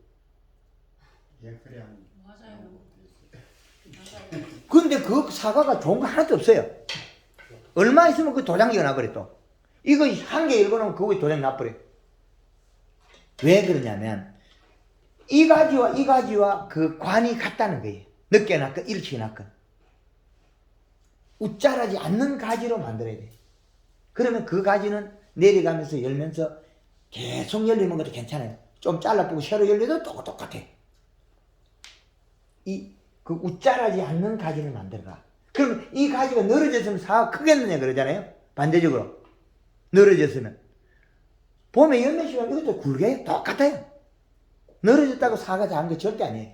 예, 그래. 맞아요. 근데 그 사과가 좋은 거 하나도 없어요. 얼마 있으면 그 도장기가 나버려 또. 이거 한 개 읽어놓으면 그거에 도장 나버려. 왜 그러냐면 이 가지와 그 관이 같다는 거예요. 늦게 났건 일찍 났건. 웃자라지 않는 가지로 만들어야 돼. 그러면 그 가지는 내려가면서 열면서 계속 열리는 것도 괜찮아요. 좀 잘라보고 새로 열려도 똑같아. 그 웃자라지 않는 가지를 만들어가. 그럼 이 가지가 늘어졌으면 사과가 크겠느냐 그러잖아요. 반대적으로. 늘어졌으면. 봄에 열매 시간 이것도 굵게 똑같아요. 늘어졌다고 사과가 작은 게 절대 아니에요.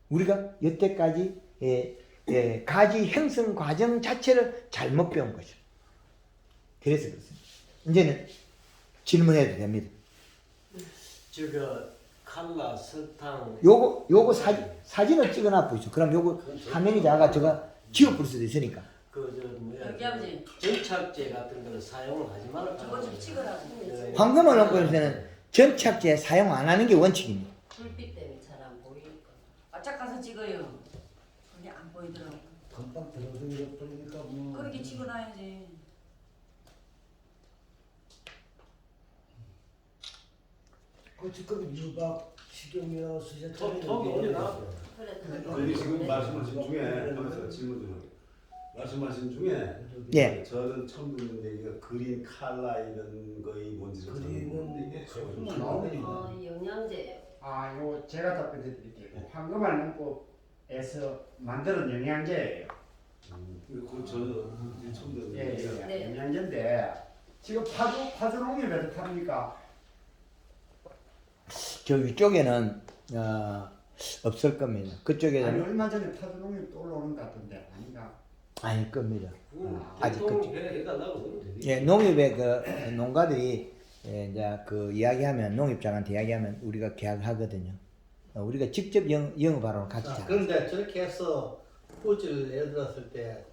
우리가 여태까지 가지 형성 과정 자체를 잘못 배운 거죠. 그래서 그렇습니다. 이제는 질문해도 됩니다. 저거 칼라, 설탕. 요거 사진을 찍어놔 보이죠. 그럼 요거 화면이 작아 제가 지워볼 수도 있으니까. 그저 뭐야? 여기 아버지. 전착제 같은 거를 사용을 하지 말라. 저거 좀 찍으라고. 황금을 넣고 있는 전착제 사용 안 하는 게 원칙입니다. 불빛 때문에 잘 안 보이니까. 바짝 가서 찍어요. 그게 안 보이더라고. 금방 들어서 잃어버리니까 뭐. 그렇게 찍어놔야지. 그 지금 유박 식용유라고 쓰셨잖아요. 톡 올려놔. 그래. 여기 지금 말씀하신 중에 하면서 질문 좀 할게요. 말씀하신 중에 예. 저는 처음 듣는 얘기가 그린 칼라 이런 거의 뭔지 좀 그린은 모르는데 이게 나오면 영양제. 아, 요 제가 답변해 드릴게요. 황금알 농법에서 만드는 영양제예요. 그 저는 처음 듣는 예, 얘기가 네. 영양제인데 지금 파주 농협에도 팝니까? 저 위쪽에는 없을 겁니다. 아니 그쪽에는 얼마 전에 파주 농협도 올라오는 것 같은데 아닌가? 아닐 겁니다. 아직 대통령 해달라고 그러면 되지. 예, 농협의 그 농가들이 이제 그 이야기하면 농협장한테 이야기하면 우리가 계약을 하거든요. 우리가 직접 영업하러 같이 자, 자. 그런데 저렇게 해서 포즈를 예를 들었을 때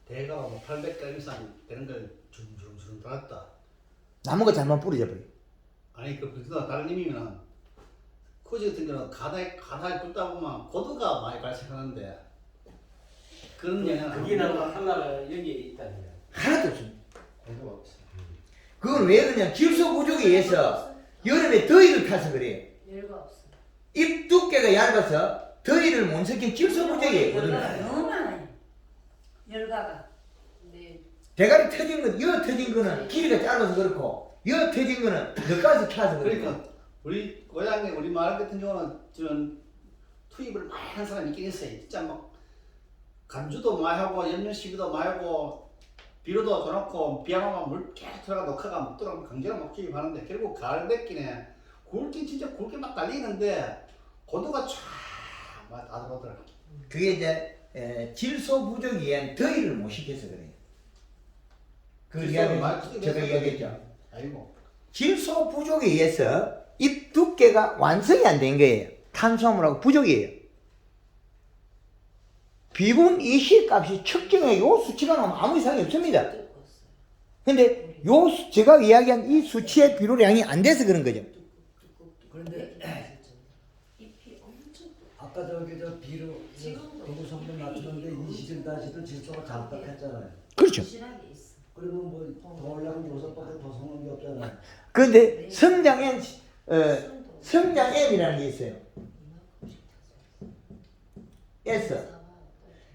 대가 뭐 800g 이상 되는 걸 주름주름 달았다. 나무가 잘못 부러져 버려. 아니 그보다 다른 의미면은 코지 같은 경우는 가다에 굽다 보면 고도가 많이 발생하는데 그런 영향 그게 나고 칼라가 여기에 있다는 거야. 하나도 없습니다. 그거 없어. 그건 왜 그러냐? 질소 부족에 의해서 여름에 더위를 타서 그래요. 열가 없어. 잎 두께가 얇아서 더위를 못 섞인 질소 부족이에요. 열가가 모든 너무 많아요. 열가가. 네. 대가리 터진 건, 여 터진 거는 길이가 짧아서 그렇고, 여 터진 거는 늦가서 타서 그렇고. 그러니까 우리 고향에 우리 마을 같은 경우는 저는 투입을 많이 한 사람이 있긴 있어요. 진짜 막 간주도 많이 하고 연면 시비도 많이 하고 비료도 줘놓고 비양하면 물 계속 들어가 녹화가 묻도록 강제로 막 투입하는데 결국 가을 됐기네 굵게 진짜 굵게 막 달리는데 고도가 쫙다 들어오더라. 그게 이제 질소 부족에 의한 더위를 못 식혀서 그래요. 그 이야기 제가 이야기했죠. 아이고. 질소 부족에 의해서 잎 두께가 완성이 안 된 거예요. 탄수화물하고 부족이에요. 비분 이식 값이 측정해 요 수치가 나오면 아무 이상이 없습니다. 근데 제가 이야기한 이 수치의 비료량이 안 돼서 그런 거죠. 그런데 잎이 엄청. 아까 저 비료 성분 낮추는데 21다시도 질소가 잠박했잖아요. 그렇죠. 실하게 있어. 그러면 뭐 더 올라간 요소밖에 더 성한 게 없잖아요. 그런데 성장액이라는 게 있어요. S.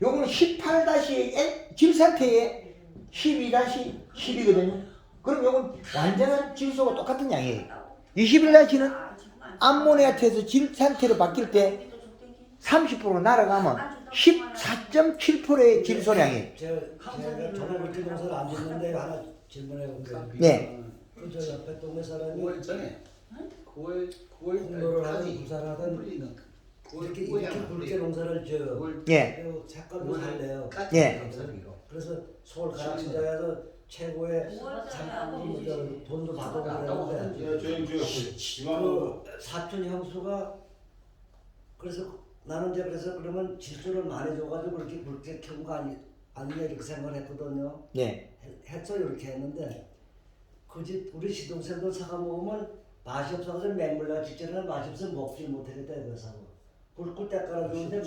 요거는 18-N 질산태의 12-10이거든요. 그럼 요건 완전한 질소가 똑같은 양이에요. 21-는 암모니아태에서 질산태로 바뀔 때 30% 날아가면 14.7%의 질소량이에요. 제가 저는 그렇게 농사를 안 짓는데 하나 질문해 볼게요. 네. 그저 옆에 동네 사람이 9월 전에 9월 공로를 하든 부산하든 이렇게 굵게 농사를 예. 색깔도 살래요. 예. 그래서 서울 가락시장에서 최고의 상품 돈도 받아오고 그러는데 그 사촌 형수가 그래서 나는 이제 그래서 그러면 질소를 많이 줘가지고 그렇게 굵게 키운 거 아니냐 이렇게 생각을 했거든요. 예. 했어 이렇게 했는데 그 집 우리 시동생들 사가 먹으면 맛이 없어서 맹물과 직전에는 맛이 없어서 먹질 못하겠다 이거서 꿀꿀 때깔아 주는데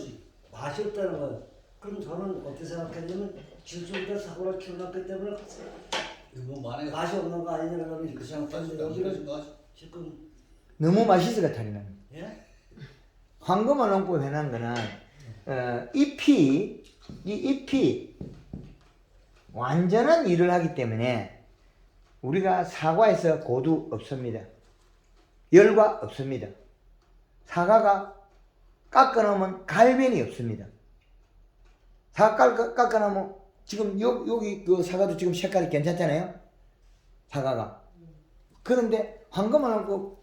맛이 없다는 건 그럼 저는 어떻게 생각했냐면 질소가 사고를 키워놨기 때문에 뭐 만약에 맛이 없는 거 아니냐면 이렇게 생각했는데 여기는 지금 너무 맛있어 같아요. 예? 황금을 얹고 해놓은 거는 이 잎이 완전한 일을 하기 때문에 우리가 사과에서 고두 없습니다. 열과 없습니다. 사과가 깎아놓으면 갈변이 없습니다. 사과 깎아놓으면 지금 여기 그 사과도 지금 색깔이 괜찮잖아요. 사과가. 그런데 황금을 얹고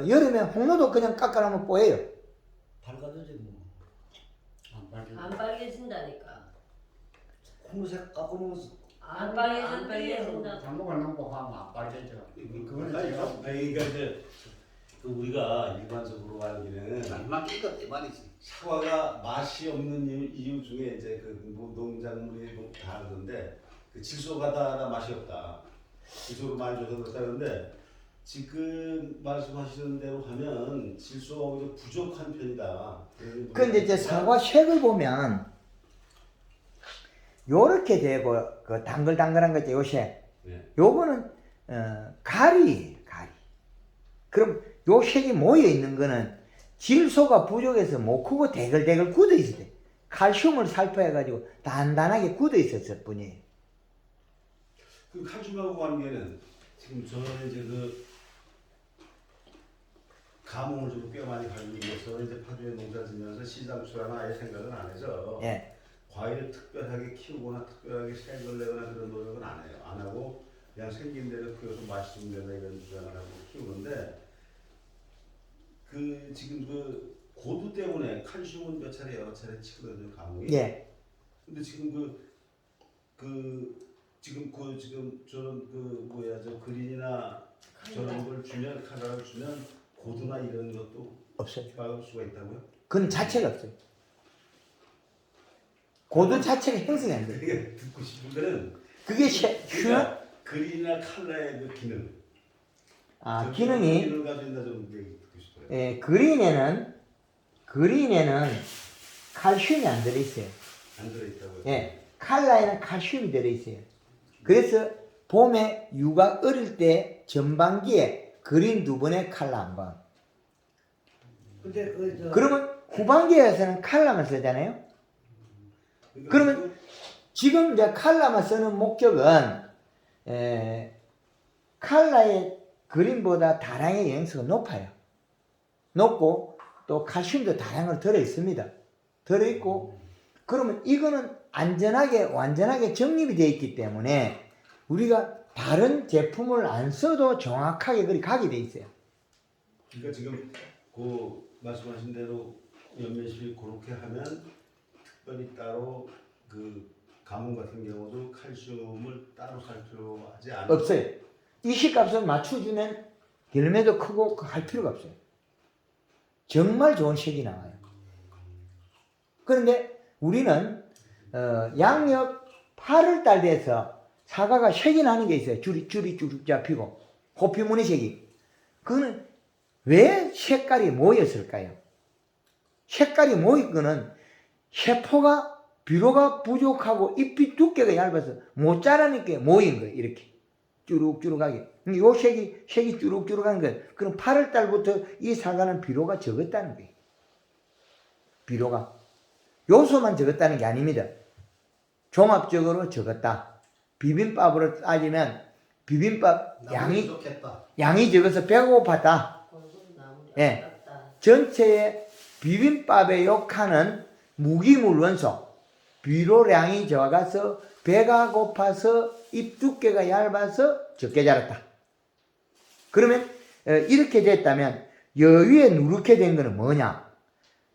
여름에 홍로도 그냥 깎아놓으면 뽀예요. 밝아도지 뭐. 안 빨개진다니까. 홍색 깎아놓으면 안 빨개진다. 장목을 넣고 하면 안 빨개져. 그거는 아니, 제가 그러니까 이제 그 우리가 일반적으로 알기는 날만 끼니까 내 말이지. 사과가 맛이 없는 이유 중에 이제 뭐 농작물이 뭐 다 그런데 그 질소가 다 맛이 없다. 질소를 많이 줘서 그렇다는데 지금 말씀하시는 대로 하면 질소가 오히려 부족한 편이다. 근데 이제 사과 색을 보면 요렇게 되고 그 당글당글한 거 있죠, 요 색. 네. 요거는 가리. 그럼 요 색이 모여 있는 거는 질소가 부족해서 못 크고 대글대글 굳어 있을 때 칼슘을 살포해가지고 단단하게 굳어 있었을 뿐이에요. 그 칼슘하고 관계는 지금 저는 이제 그 가뭄을 좀 꽤 많이 관리해서 이제 파주에 농사 지면서 시장 출하는 아예 생각은 안 해서 예. 과일을 특별하게 키우거나 특별하게 색을 내거나 그런 노력은 안 해요. 안 하고 그냥 생긴 대로 키워서 맛있으면 된다 이런 주장을 하고 키우는데 그 지금 그 고두 때문에 칼슘은 몇 차례 여러 차례 치거든요, 가뭄이. 예. 근데 지금 지금 저런 그 뭐야 저 그린이나 저런 걸 주면 카라를 주면 고두나 이런 것도 없어요. 막을 수가 있다고요? 그건 자체가 없어요. 고두 자체가 형성이 안 돼요. 그게 듣고 싶은 거는 그게 그러니까 그린이나 칼라의 그 기능. 기능이 기능을 가진다 좀 얘기 듣고 싶어요. 예, 그린에는 칼슘이 안 들어있어요. 안 들어있다고요? 예, 칼라에는 칼슘이 들어있어요. 그래서 봄에 유가 어릴 때 전반기에 그린 2번에 칼라 1번. 근데 그러면 후반기에서는 칼라만 쓰잖아요. 그러면 지금 이제 칼라만 쓰는 목적은 칼라의 그린보다 다량의 영양소가 높아요. 높고 또 칼슘도 다량으로 들어있습니다. 들어있고 그러면 이거는 안전하게 완전하게 정립이 되어 있기 때문에 우리가 다른 제품을 안 써도 정확하게 그리 가게 돼 있어요. 그러니까 지금 그 말씀하신 대로 연면실이 그렇게 하면 특별히 따로 그 가뭄 같은 경우도 칼슘을 따로 살 필요하지 않아요. 없어요. 이식값을 맞춰주면 열매도 크고 할 필요가 없어요. 정말 좋은 색이 나와요. 그런데 우리는 양력 8월달 돼서 사과가 색이 나는 게 있어요. 줄이 쭉 잡히고 호피무늬 색이. 그거는 왜 색깔이 모였을까요? 색깔이 모인 거는 세포가 비료가 부족하고 잎이 두께가 얇아서 못 자라니까 모인 거예요. 이렇게 쭈룩쭈룩하게. 요 색이 쭈룩쭈룩한 거예요. 그럼 8월 달부터 이 사과는 비료가 적었다는 거예요. 비료가 요소만 적었다는 게 아닙니다. 종합적으로 적었다. 비빔밥으로 따지면 비빔밥 양이 적어서 배고팠다. 예. 전체의 비빔밥에 욕하는 무기물 원소 비료량이 적어서 배가 고파서 잎 두께가 얇아서 적게 자랐다. 그러면 이렇게 됐다면 여위에 누렇게 된 거는 뭐냐?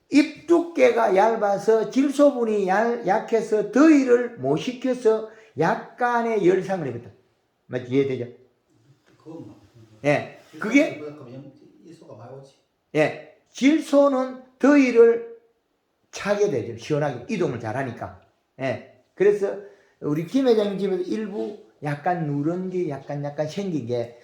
잎 두께가 얇아서 질소분이 약해서 더위를 못 식혀서 약간의 열상을 입었다. 맞지? 이해되죠? 그건 예. 그게 이소가 많이 오지. 예. 질소는 더위를 차게 되죠. 시원하게 이동을 잘하니까. 예. 그래서 우리 김 회장님 집에도 일부 약간 누런 게 약간 생긴 게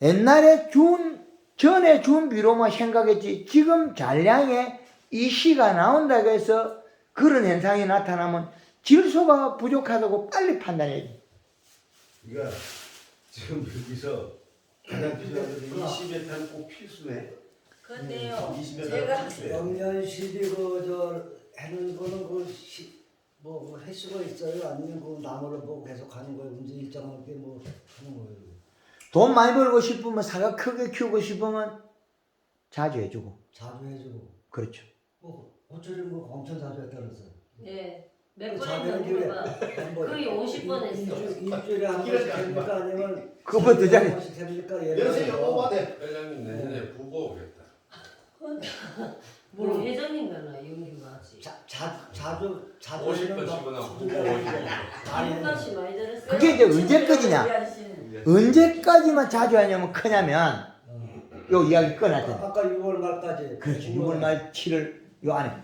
옛날에 준 전에 준 비료만 생각했지 지금 잔량에 이 씨가 나온다고 해서 그런 현상이 나타나면 질소가 부족하다고 빨리 판단해야지. 그러니까 지금 여기서 가장 필요한 것은 20m 꼭 필수네. 근데요 20m 제가 필수예요. 영년 시비 그저 하는 거는 뭐 횟수가 있어요? 아니면 그 나무를 보고 계속 하는 거예요? 문제 일정하게 뭐 하는 거예요? 돈 많이 벌고 싶으면 사과 크게 키우고 싶으면 자주 해주고. 자주 해주고. 그렇죠. 뭐 호철이 뭐 엄청 자주 했다면서. 예. 몇 번 자기는 했는데 기회 한번 거의 50번 했어. 일주일에 한 번씩 됩니까? 아니면 그거보다 두 자리. 한 번씩 됩니까? 연세가 뽑아대. 회장님 내년에 부고 오겠다. 뭘 회장인가나 영규가지. 자주 50번 씩은 하고 부고 아직까지 많이 들었어요. 그게 이제 언제까지냐? 언제까지만 자주 하냐면 크냐면 요 이야기 꺼놨잖아. 아까 6월 말까지. 그렇죠. 6월 말 7월 요 안에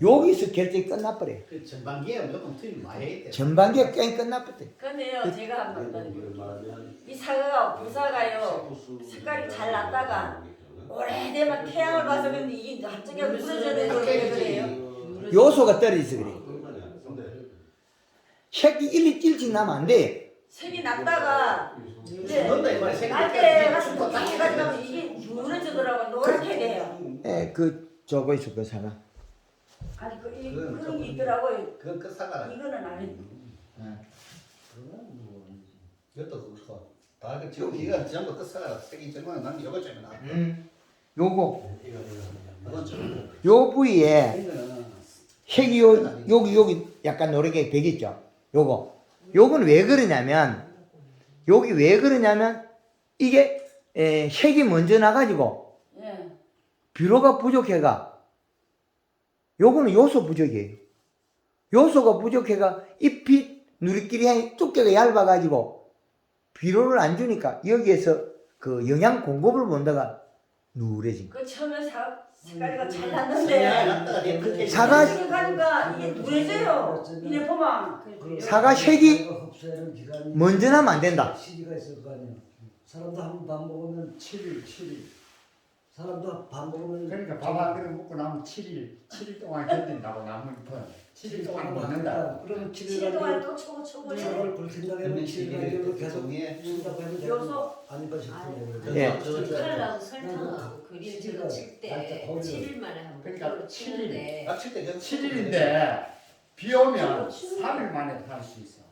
여기서 결정이 끝나버려요. 그 전반기에 무조건 투입 많이 해야 돼. 전반기에 게임 끝나버려요. 근데요 제가 한번 이걸 말하면 이 사과가 부사가요 색깔이 잘 났다가 오래되면 태양을 봐서 근데 이게 갑자기 무너져내서 그래요. 요소가 떨어져서 그래. 근데 색이 일찍 나면 안 돼. 색이 났다가 이제 넣는다 이 말이야. 날때 가서 또 딱 해가지고 하면 이게 무너지더라고 노랗게 돼요. 예, 저거 있어 그 사과. 아니 그런 게 있더라고요. 그건 끝사가라. 이거는 아니. 이것도 그렇고. 다 지금 이거 전부 끝사가라. 색이 정말 난 이거 좀 나. 요거 이건 좀. 요 부위에 이거는 색이 여기 약간 노랗게 배겠죠. 요거는 왜 그러냐면 여기 왜 그러냐면 이게 색이 먼저 나가지고 예. 비료가 부족해가 요거는 요소 부족이에요. 요소가 부족해가 잎이 누리끼리 향이 두께가 얇아가지고 비료를 안 주니까 여기에서 그 영양 공급을 본다가 누래진 거예요. 그 처음에 색깔이가 잘 났는데 사과 지금 가니까 이게 누래져요. 이래 보면 사과 색이 먼저 나면 안 된다. 시기가 있을 거 아니에요. 사람도 한 번 밥 먹으면 7일 사람도 밥 먹으면 그러니까 밥 한 그릇 먹고 나면 7일 동안 견딘다고 나무 잎은 7일 동안 먹는다. 그러면 7일 7일 동안 가지고 또 초고 사과를 굵힌다고 하면 7일 가지고 계속 정리해. 쓴다고 하면 요소? 아닌가 싶어요. 예. 칼라고 설탕하고 그림 제가 칠때 7일 만에 한 번. 그러니까 치는데 맞출 때 7일인데 비 오면 3일 만에 할 수 있어.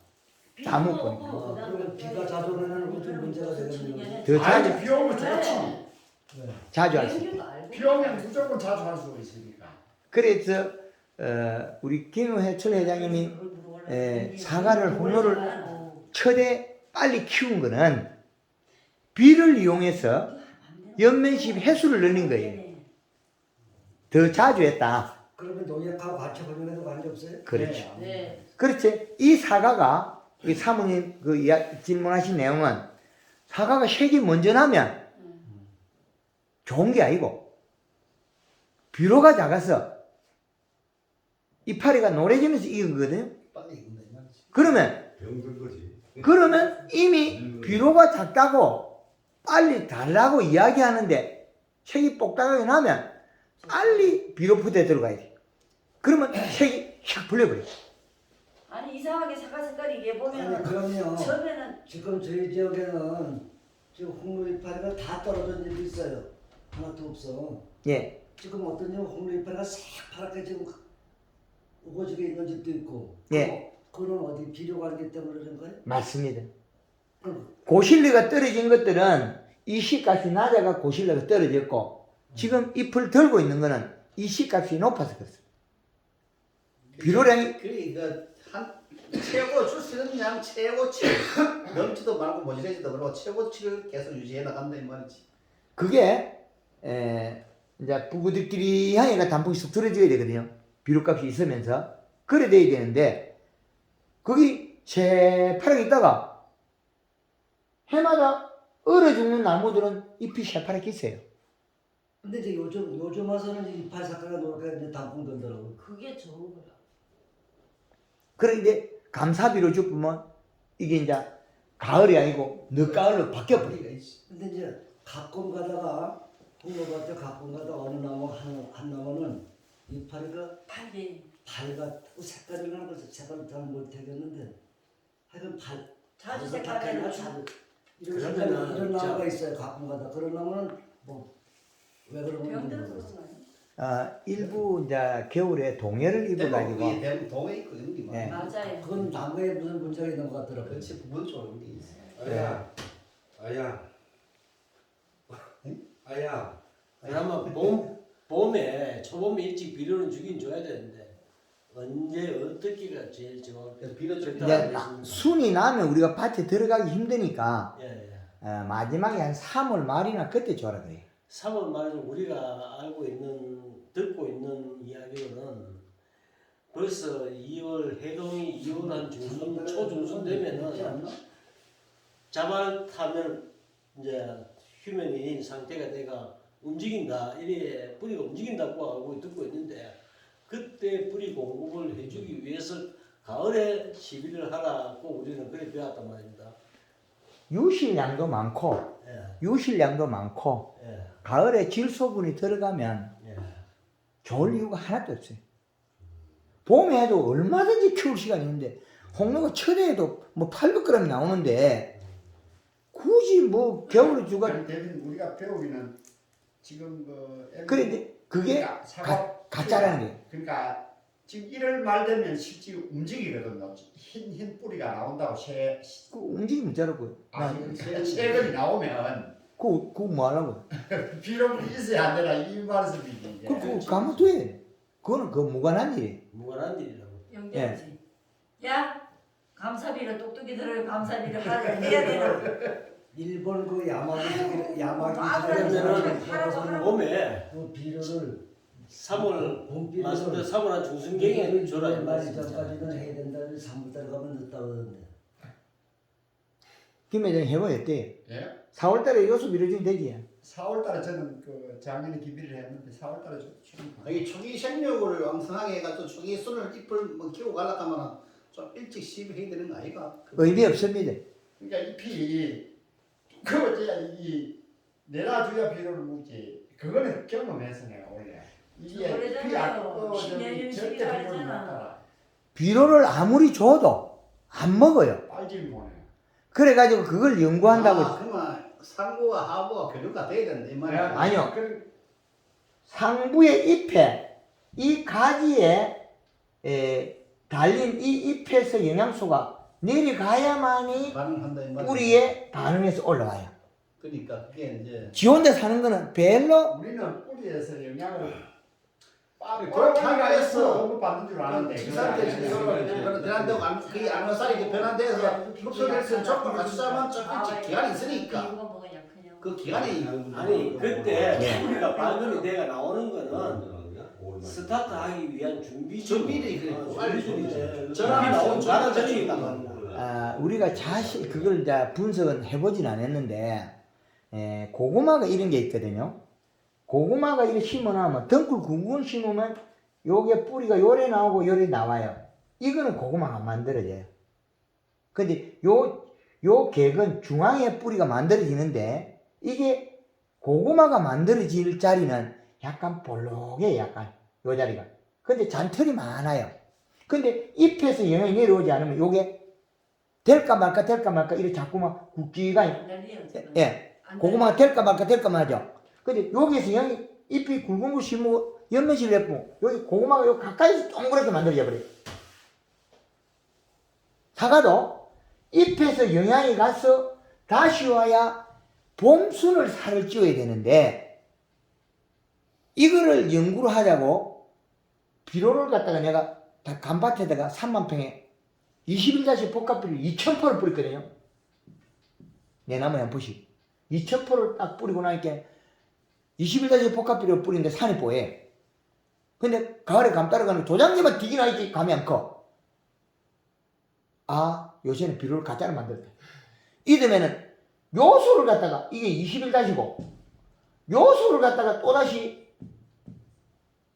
나무 그러면 비가 자주 오면 좀 문제가 되겠네요. 더 자주 아니 비 오면 좋지. 자주 할 수 있어요. 비 오면 무조건 자주 할 수 있으니까. 그래서 우리 김해철 회장님이 사과를 홍로를 첫에 빨리 키운 거는 비를 이용해서 연면식 해수를 늘린 거예요. 더 자주 했다. 그러면 농약하고 같이 활용해도 관계 없어요? 그렇죠. 네. 그렇지. 이 사과가 우리 사모님 질문하신 내용은 사과가 색이 먼저 나면 좋은 게 아니고 비료가 작아서 이파리가 노래지면서 익은거든요. 빨리 익는다 이 말이지. 병든 거지. 그러면 이미 비료가 작다고 빨리 달라고 이야기하는데 색이 뽁닥하게 나면 빨리 비료 푸대에 들어가야 돼. 그러면 색이 샥 불려버려. 아니 이상하게 사과 색깔이 이게 아니 보면 그럼요. 처음에는 지금 저희 지역에는 지금 홍로 이파리가 다 떨어진 일도 있어요. 하나도 없어. 예. 지금 어떤 집 홍로 이파리가 새파랗게 지금 우거지게 있는 집도 있고. 예. 그건 어디 비료 관계 때문에 그런 거예요? 맞습니다. 그럼 고실리가 떨어진 것들은 이 씨값이 낮아가 고실리가 떨어졌고 지금 잎을 들고 있는 거는 이 씨값이 높아서 그렇습니다. 비료량이 그래 한 최고 줄 수 있는 양 최고치 넘지도 말고 모자라지도 말고 최고치를 계속 유지해 나간다 이 말이지. 그게 이제 부부들끼리 향이가 단풍이 쑥 들어줘야 되거든요. 비료값이 있으면서 그래 돼야 되는데 거기 새파랗게 있다가 해마다 얼어 죽는 나무들은 잎이 새파랗게 있어요. 근데 이제 요즘 와서는 이파리 색깔가 노랗게 이제 단풍 들더라고. 그게 좋은 거야. 그런데 감사비로 죽으면 이게 이제 가을이 아니고 늦가을로 바뀌어버려요. 근데 이제 가끔 가다가 홍로밭에 가끔가다 어느 나무 한 나무는 이파리가 팔기 밝았고 색깔이나 그래서 색깔을 잘 못하겠는데 하여튼 자주 밝은 색깔이 색깔이나 잘 이런 그러면은 색깔, 이런 나무가 저- 있어요. 가끔가다 그런 나무는 뭐 왜 그런 건지 병들어서 모르겠어요. 그런 거 아니야? 일부 이제 겨울에 동해를 입어가지고 위에 대부분 동에 있고 이런 게 예. 많아. 맞아요. 그건 나무에 무슨 문제가 있는 것 같더라고요. 그렇지 부분적으로 게 있어. 아야, 아야, 아야. 그나마 봄에 초봄에 일찍 비료는 주긴 줘야 되는데 언제 어떻게가 제일 정확해? 그래서 비료 좀 이제 순이 나면 우리가 밭에 들어가기 힘드니까 예. 마지막에 한 3월 말이나 그때 줘라 그래. 3월 말에 우리가 듣고 있는 이야기로는 벌써 2월 해동이 2월 한 중순 초중순 되면은 자발 타면 이제 휴면이 상태가 돼가 움직인다 이래 뿌리가 움직인다고 하고 듣고 있는데 그때 뿌리 공급을 해주기 위해서 가을에 시비를 하라고 우리는 그래 배웠단 말입니다. 유실량도 많고 예. 가을에 질소분이 들어가면 예. 좋을 이유가 하나도 없어요. 봄에도 얼마든지 키울 시간이 있는데 홍로가 천에도 뭐 800g 나오는데 굳이 뭐 겨울에 주가 아니, 대신 우리가 배우기는 지금 그런데 그게 그러니까 사과 가짜라는 거예요. 그러니까 지금 1월 말 되면 실제 움직이거든요. 흰 뿌리가 나온다고 그 움직이면 저러고요. 새들이 나오면 그거 뭐 하려고? 비료물이 있어야 안 되나 이 말씀이지. 이제. 그거 가면 돼. 그거는 그 무관한 일이에요. 무관한 일이라고. 연결지. 야 감사비를 똑똑히 들어요. 감사비를 해야 되나? 일본 그 야마기 그러면은 지역에서는 봄에 그 비료를 3월 봄비료를 맞습니다. 3월 한 중순경에 줘라 이 말 말씀이잖아요. 전까지는 해야 된다는 3월달 가면 늦다고 그러는데 김 회장이 해보였대요. 예? 4월달에 요수 밀어주면 되지. 4월달에 저는 그 작년에 기비를 했는데 4월달에 좀 이 초기 생육을 왕성하게 해가지고 초기 순을 잎을 뭐 키우고 가려고 하면 좀 일찍 시비해야 되는 거 아이가? 의미 없습니다. 그러니까 잎이 그거 이 내놔줘야 비료를 묻지. 그거는 경험해서 내가 원래 이게 잎이 안 오래전에요. 절대 10년 비료를 못 하잖아. 따라. 비료를 아무리 줘도 안 먹어요. 빨질 못해. 그래가지고 그걸 연구한다고. 그러면 상부와 하부가 교류가 돼야 된다 이 말이야. 아니요. 그 상부의 잎에 이 가지에 달린 이 잎에서 영양소가 내려가야만이 반응한다 이 말이야. 뿌리에 반응해서 올라와요. 그러니까 그게 이제 지 혼자 사는 거는 별로 우리는 뿌리에서 영양을 그렇게 하기 위해서 공급받는 줄 아는데 기상태 변한다고 그게 암살이 변한데서 흡수될 수 있는 조건 갖추자면 조금 기간이 있으니까 이거 먹으냐 그냥. 그 기간이 아니 그때 예. 우리가 발견이 돼가 나오는 거는 스타트하기 위한 준비들이 그래. 준비들이지. 전환이 나온 전환 전이 전이 있단 있단 말이야. 말이야. 우리가 그걸 이제 분석은 해보진 않았는데 고구마가 이런 게 있거든요. 고구마가 이렇게 심어놓으면 덩굴 굵은 심으면 요게 뿌리가 요래 나오고 요래 나와요. 이거는 고구마가 안 만들어져요. 근데 요 객은 중앙에 뿌리가 만들어지는데 이게 고구마가 만들어질 자리는 약간 볼록해 약간 요 자리가. 근데 잔털이 많아요. 근데 잎에서 영향이 내려오지 않으면 요게 될까 말까 이렇게 자꾸만 굵기가 안 달려요, 지금. 예. 안 고구마가 될까 말까 하죠. 근데 여기에서 영이 잎이 굵은 거 심고 연면실 예쁘고 여기 고구마가 여기 가까이서 동그랗게 만들어져 버려요. 사과도 잎에서 영양이 가서 다시 와야 봄순을 살을 찌워야 되는데 이거를 연구를 하자고 비료를 갖다가 내가 다 간밭에다가 3만 평에 21다시 복합비료 2,000포를 뿌렸거든요. 내 나무에 한 포씩 2,000포를 딱 뿌리고 나니까 21다시 복합비료 뿌리는데 산이 뽀해. 근데 가을에 감 따라가는 도장님은 디기나 있지 감이 안 커. 아 요새는 비료를 가짜로 만들었다. 이러면은 요수를 갖다가 이게 21다시고 요수를 갖다가 또다시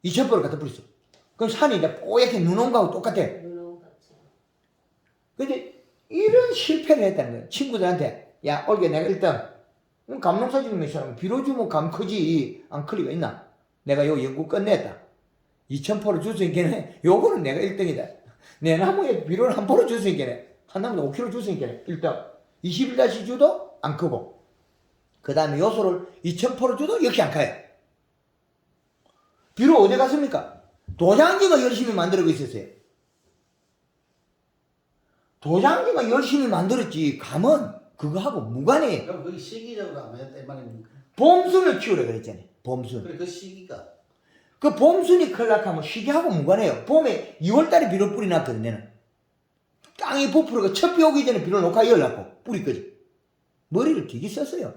2,000포를 갖다 뿌렸어. 그럼 산이 이제 뽀얗게 눈 온 거하고 똑같아. 눈 같이. 근데 이런 실패를 했다는 거예요. 친구들한테 야 올게 내가 1등 감농사 짓는 사람은 비료 주면 감 크지 안 클 리가 있나? 내가 요 연구 끝냈다. 2000포를 줄 수 있겠네. 요거는 내가 1등이다. 내 나무에 비료를 한 포를 줄 수 있겠네. 한 나무에 5kg 줄 수 있겠네. 1등. 21다시 주도 안 크고. 그 다음에 요소를 2000포를 줘도 역시 안 커요. 비료 어디 갔습니까? 도장지가 열심히 만들고 있었어요. 도장지가 열심히 만들었지 감은 그거하고 무관해요. 그럼 그게 시기적으로 안 했다 이 말입니까? 봄순을 키우라 그랬잖아요. 봄순. 그래 그 시기가 그 봄순이 클락하면 시기하고 무관해요. 봄에 2월달에 비료 뿌리 놨거든 내는. 땅이 부풀어가 첫 비 오기 전에 비료 놓고 열라고 뿌리까지. 머리를 되게 썼어요.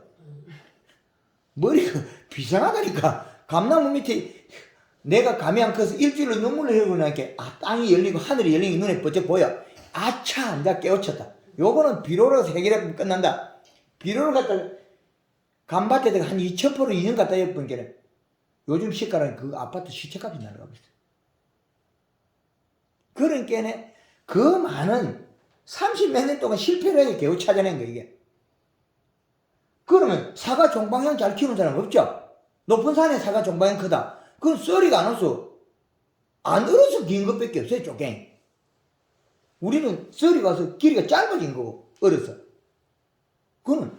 머리가 비상하다니까. 감나무 밑에 내가 감이 안 커서 일주일로 눈물을 흘리고 나니까 땅이 열리고 하늘이 열리는 게 눈에 번쩍 보여. 아차 앉아 깨우쳤다. 요거는 비료로 해결하면 끝난다. 비료를 갖다가 감밭에다가 한 2000%로 2년 갖다 엿본 게는 요즘 시가는 그 아파트 시세값이 날아가고 있어. 그러니까 그 많은 30몇 년 동안 실패를 하게 겨우 찾아낸 거 이게. 그러면 사과 종방향 잘 키우는 사람 없죠? 높은 산에 사과 종방향 크다. 그건 썰이가 안 왔어. 안 얼어서 긴 것밖에 없어요, 쪼갱이. 우리는 썰이 가서 길이가 짧아진 거고, 얼어서. 그거는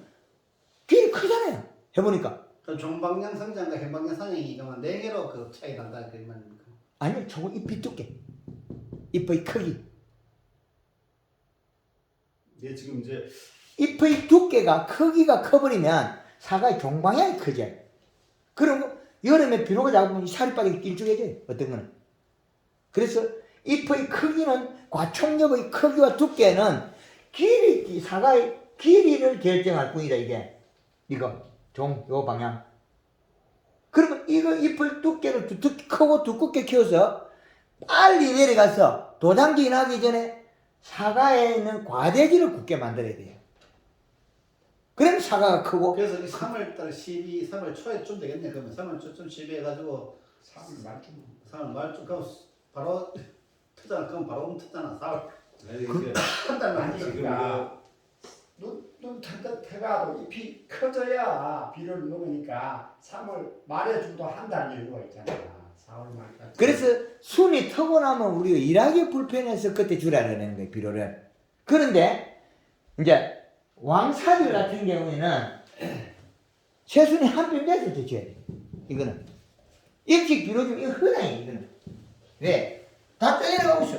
길이 크잖아요. 해보니까. 그 종방향 성장과 현방향 성장이 그만 4개로 그 차이 난다 그 말입니까? 아니요, 저거 잎이 두께. 잎의 크기. 예, 지금 이제 잎의 두께가 크기가 커버리면 사과의 종방향이 크죠. 그럼 여름에 비료가 작으면 살이 빠지게 길쭉해져요. 어떤 거는. 그래서 잎의 크기는 과촉력의 크기와 두께는 사과의 길이를 결정할 뿐이다 이게. 이거 요 방향. 그러면 이거 잎의 두께를 크고 두껍게 키워서 빨리 내려가서 도장지 나기 전에 사과에 있는 과대지를 굳게 만들어야 돼요. 그럼 사과가 크고. 그래서 이 3월달 12, 3월 초에쯤 되겠네. 그러면 3월 초쯤 12 해가지고 3월 말쯤 3월 말쯤 그럼 바로 트잖아. 그럼 바로 트잖아. 4월 아니, 이게 한 달만 지금 아니니까 눈 터가도 잎이 커져야 비료를 넣으니까 3월 말에 주도 한 달 여유가 있잖아. 4월 말까지. 그래서 순이 터고 나면 우리가 일하기 불편해서 그때 주라 그러는 거예요, 비료를. 그런데 이제 왕사들 같은 경우에는 새순이 한 뼘 내서 더 줘야 돼. 이거는 일찍 비료 주면 이거 흔해요. 이거는 왜? 다 떠내려가고 있어.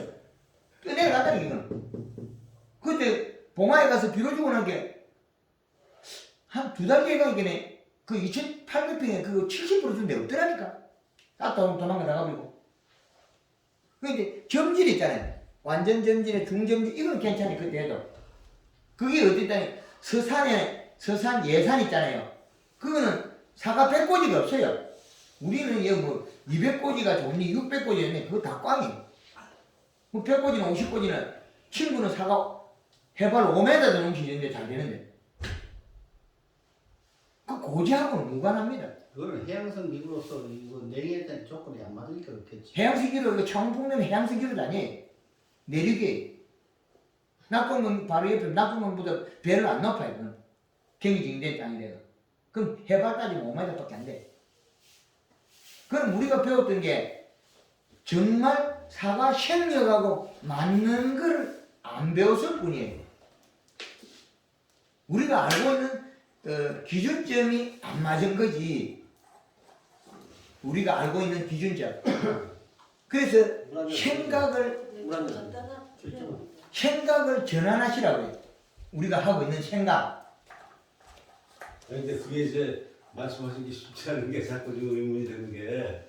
떠내려간다는 이거는. 그때 봉화에 가서 비료 주고 난 게 한 2달 뒤에 가니까 그 2800평에 그거 70% 준 데 없더라니까. 다 도망가 나가버리고. 근데 점질 있잖아요. 완전 점질에 중점질 이건 괜찮아요. 그때 해도. 그게 어디 있다니 서산 예산 있잖아요. 그거는 사과 100꼬지가 없어요. 우리는 여기 뭐 200꼬지가 좋니 600꼬지였네. 그거 다 꽝이에요. 뭐 100꼬지는 50꼬지는 친구는 사과 해발 5m 넘기는데 잘 되는데. 그 고지하고는 무관합니다. 그거는 해양성 기구로서 이거 냉해 때 조건이 안 맞으니까 그렇겠지. 해양성기로 이거 청풍면 해양성기로 아니에요. 내륙에 낙동강 바로 옆에 낙동강보다 별로 안 높아요. 그건 경기지인된 땅이래요. 그럼 해발 따지면 5m밖에 안 돼. 그럼 우리가 배웠던 게 정말 사과 생력하고 맞는 걸 안 배웠을 뿐이에요. 우리가 알고 있는 기준점이 안 맞은 거지. 우리가 알고 있는 기준점. 그래서 생각을 전환하시라고요. 우리가 하고 있는 생각. 근데 그게 이제 말씀하신 게 쉽지 않은 게 자꾸 좀 의문이 되는 게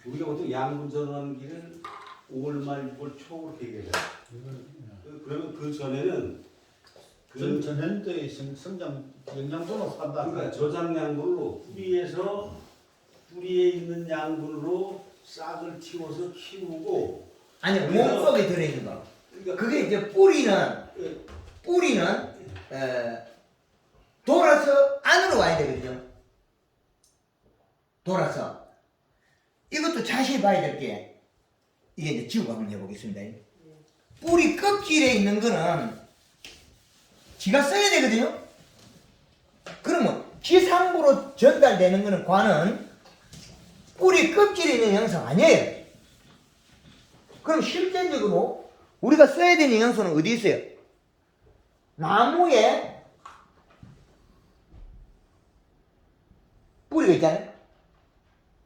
우리가 보통 양분 전환기를 5월 말 6월 초 그렇게 얘기하잖아요. 그러면 그 전에는 그 전년도에 성장 영양분으로 산다. 그러니까 저장 양분으로 뿌리에 있는 양분으로 싹을 틔워서 키우고 아니 몸속에 들어있는 거. 그러니까 그게 이제 뿌리는 돌아서 안으로 와야 되거든요. 돌아서. 이것도 자세히 봐야 될 게 이게 이제 지우고 한번 해보겠습니다. 뿌리 껍질에 있는 거는 지가 써야 되거든요. 그러면 지상부로 전달되는 거는 관은 뿌리 껍질에 있는 영양소가 아니에요. 그럼 실제적으로 우리가 써야 되는 영양소는 어디 있어요? 나무에 뿌리가 있잖아요.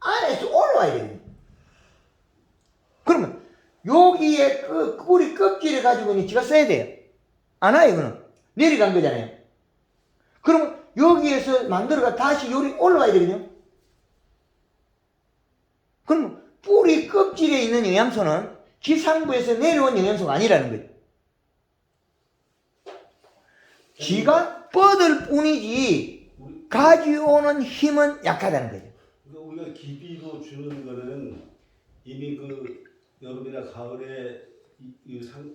안에서 올라와야 되거든요. 그러면 여기에 그 뿌리 껍질을 가지고는 지가 써야 돼요. 안 와요, 이거는. 내려간 거잖아요. 그럼 여기에서 만들어가 다시 요리 올라와야 되거든요. 그럼 뿌리 껍질에 있는 영양소는 지상부에서 내려온 영양소가 아니라는 거예요. 지가 뻗을 뿐이지 가져오는 힘은 약하다는 거죠. 그러니까 우리가 기비로 주는 거는 이미 그 여름이나 가을에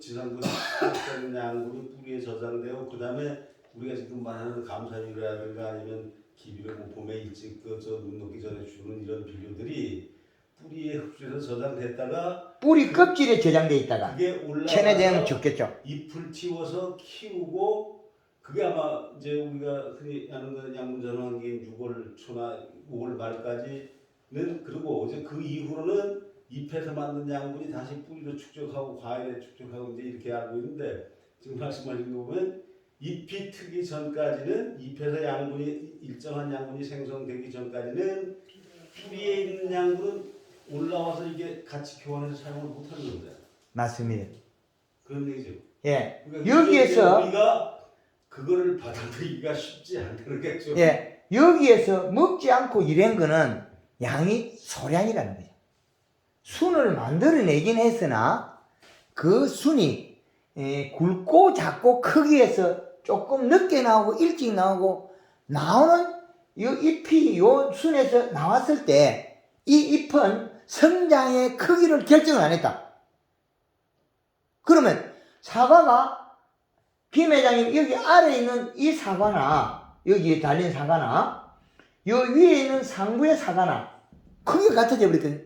지상부 식사는 양분이 뿌리에 저장되고 그 다음에 우리가 지금 말하는 감사유라든가 아니면 기비로 뭐 봄에 일찍 눈 녹기 전에 주는 이런 비료들이 뿌리에 흡수해서 저장됐다가 뿌리 껍질에 저장돼 있다가 그게 올라가서 체내되면 죽겠죠. 잎을 틔워서 키우고 그게 아마 이제 우리가 흔히 하는 건 양분전환기인 6월 초나 5월 말까지는 그리고 이제 그 이후로는 잎에서 만든 양분이 다시 뿌리로 축적하고 과일에 축적하고 이제 이렇게 알고 있는데 지금 말씀하신 거 보면 잎이 트기 전까지는 잎에서 양분이 일정한 양분이 생성되기 전까지는 뿌리에 있는 양분은 올라와서 이게 같이 교환해서 사용을 못하는 겁니다. 맞습니다. 그런 얘기죠. 예. 그러니까 여기에서 우리가 그거를 받아들이기가 쉽지 않다는 거죠. 예. 여기에서 먹지 않고 일한 거는 양이 소량이라는 거죠. 순을 만들어내긴 했으나 그 순이 굵고 작고 크기에서 조금 늦게 나오고 일찍 나오고 나오는 이 잎이 요 순에서 나왔을 때 이 잎은 성장의 크기를 결정을 안 했다. 그러면 사과가 김 회장님 여기 아래에 있는 이 사과나 여기에 달린 사과나 요 위에 있는 상부의 사과나 크기가 같아져 버렸거든요.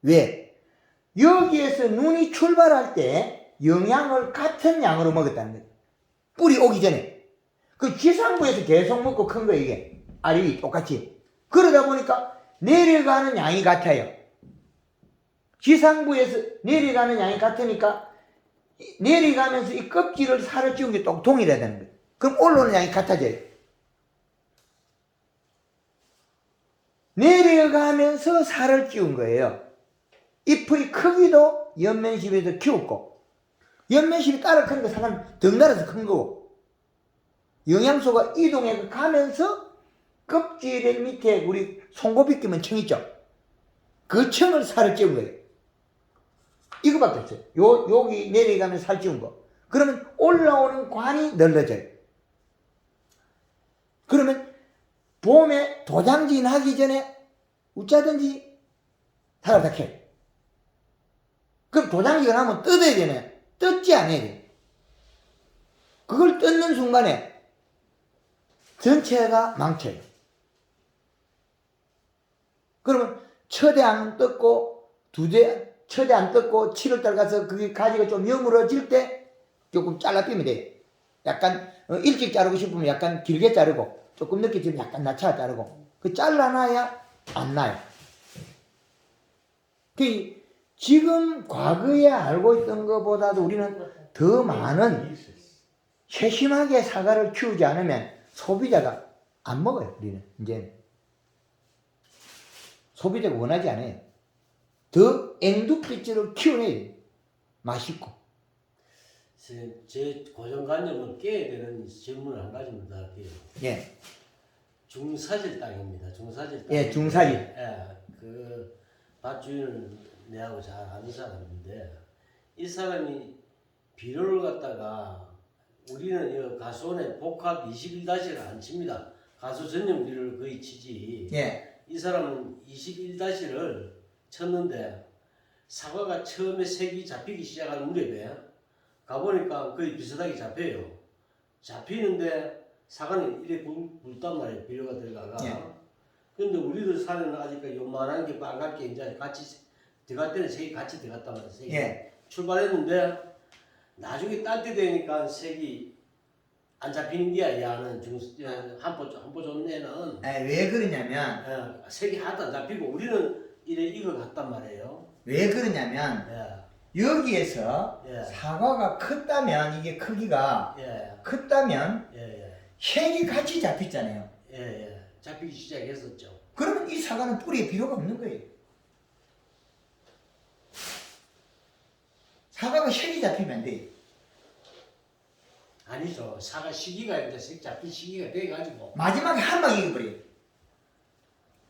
왜? 여기에서 눈이 출발할 때 영양을 같은 양으로 먹었다는 거예요. 뿌리 오기 전에. 그 지상부에서 계속 먹고 큰 거예요, 이게. 알이 똑같이. 그러다 보니까 내려가는 양이 같아요. 지상부에서 내려가는 양이 같으니까 내려가면서 이 껍질을 살을 찌운 게 동일해야 되는 거예요. 그럼 올라오는 양이 같아져요. 내려가면서 살을 찌운 거예요. 잎의 크기도 연면십에서 키웠고 연면십이 따라 크니까 사과는 덩달아서 큰 거고 영양소가 이동해 가면서 껍질 밑에 우리 송곳 끼면 청 있죠? 그 청을 살을 찌운 거예요. 이거밖에 없어요. 여기 내려가면 살 찌운 거. 그러면 올라오는 관이 넓어져요. 그러면 봄에 도장지 나기 전에 어쩌든지 살을 다 켜요. 그럼 도장지가 나면 뜯어야 되네. 뜯지 않아야 돼. 그걸 뜯는 순간에 전체가 망쳐요. 그러면 첫해 안 뜯고 첫해 안 뜯고 7월달 가서 그게 가지가 좀 여물어질 때 조금 잘라뛰면 돼요. 약간 일찍 자르고 싶으면 약간 길게 자르고 조금 늦게 자르면 약간 낮춰 자르고 그 잘라놔야 안 나요. 그 지금 과거에 알고 있던 것보다도 우리는 더 많은 세심하게 사과를 키우지 않으면 소비자가 안 먹어요. 우리는 이제 소비자가 원하지 않아요. 더 앵두빛으로 키워내야 돼요. 맛있고. 제 고정관념은 깨야 되는 질문을 한 가지만 더 할게요. 예. 중사질 땅입니다. 중사질 땅. 예, 중사질. 예, 그 밭주인은 내하고 잘 아는 사람인데 이 사람이 비료를 갖다가 우리는 이 가수원에 복합 21-를 안 칩니다. 가수 전용 비료를 거의 치지. 예. 이 사람은 21-를 쳤는데 사과가 처음에 색이 잡히기 시작한 무렵에 가보니까 거의 비슷하게 잡혀요. 잡히는데 사과는 이래 굵단 말이에요. 비료가 들어가가. 예. 근데 우리들 산에는 아직까지 요만한 게 빨갛게 이제 같이 들어갈 때는 색이 같이 들어갔단 말이에요. 색이. 예. 출발했는데 나중에 딴 때 되니까 색이 안 잡히는 게야. 야는 한포 존내는 왜 그러냐면 색이 하나도 안 잡히고 우리는 이거 같단 말이에요. 왜 그러냐면 예, 여기에서 예, 사과가 컸다면 이게 크기가 예, 컸다면 예, 색이 같이 잡혔잖아요. 예, 예. 잡히기 시작했었죠. 그러면 이 사과는 뿌리에 비료가 없는 거예요. 사과가 색이 잡히면 안 돼. 아니죠. 사과 시기가 이제 색 잡힌 시기가 돼가지고. 마지막에 한 방에 익어버려요.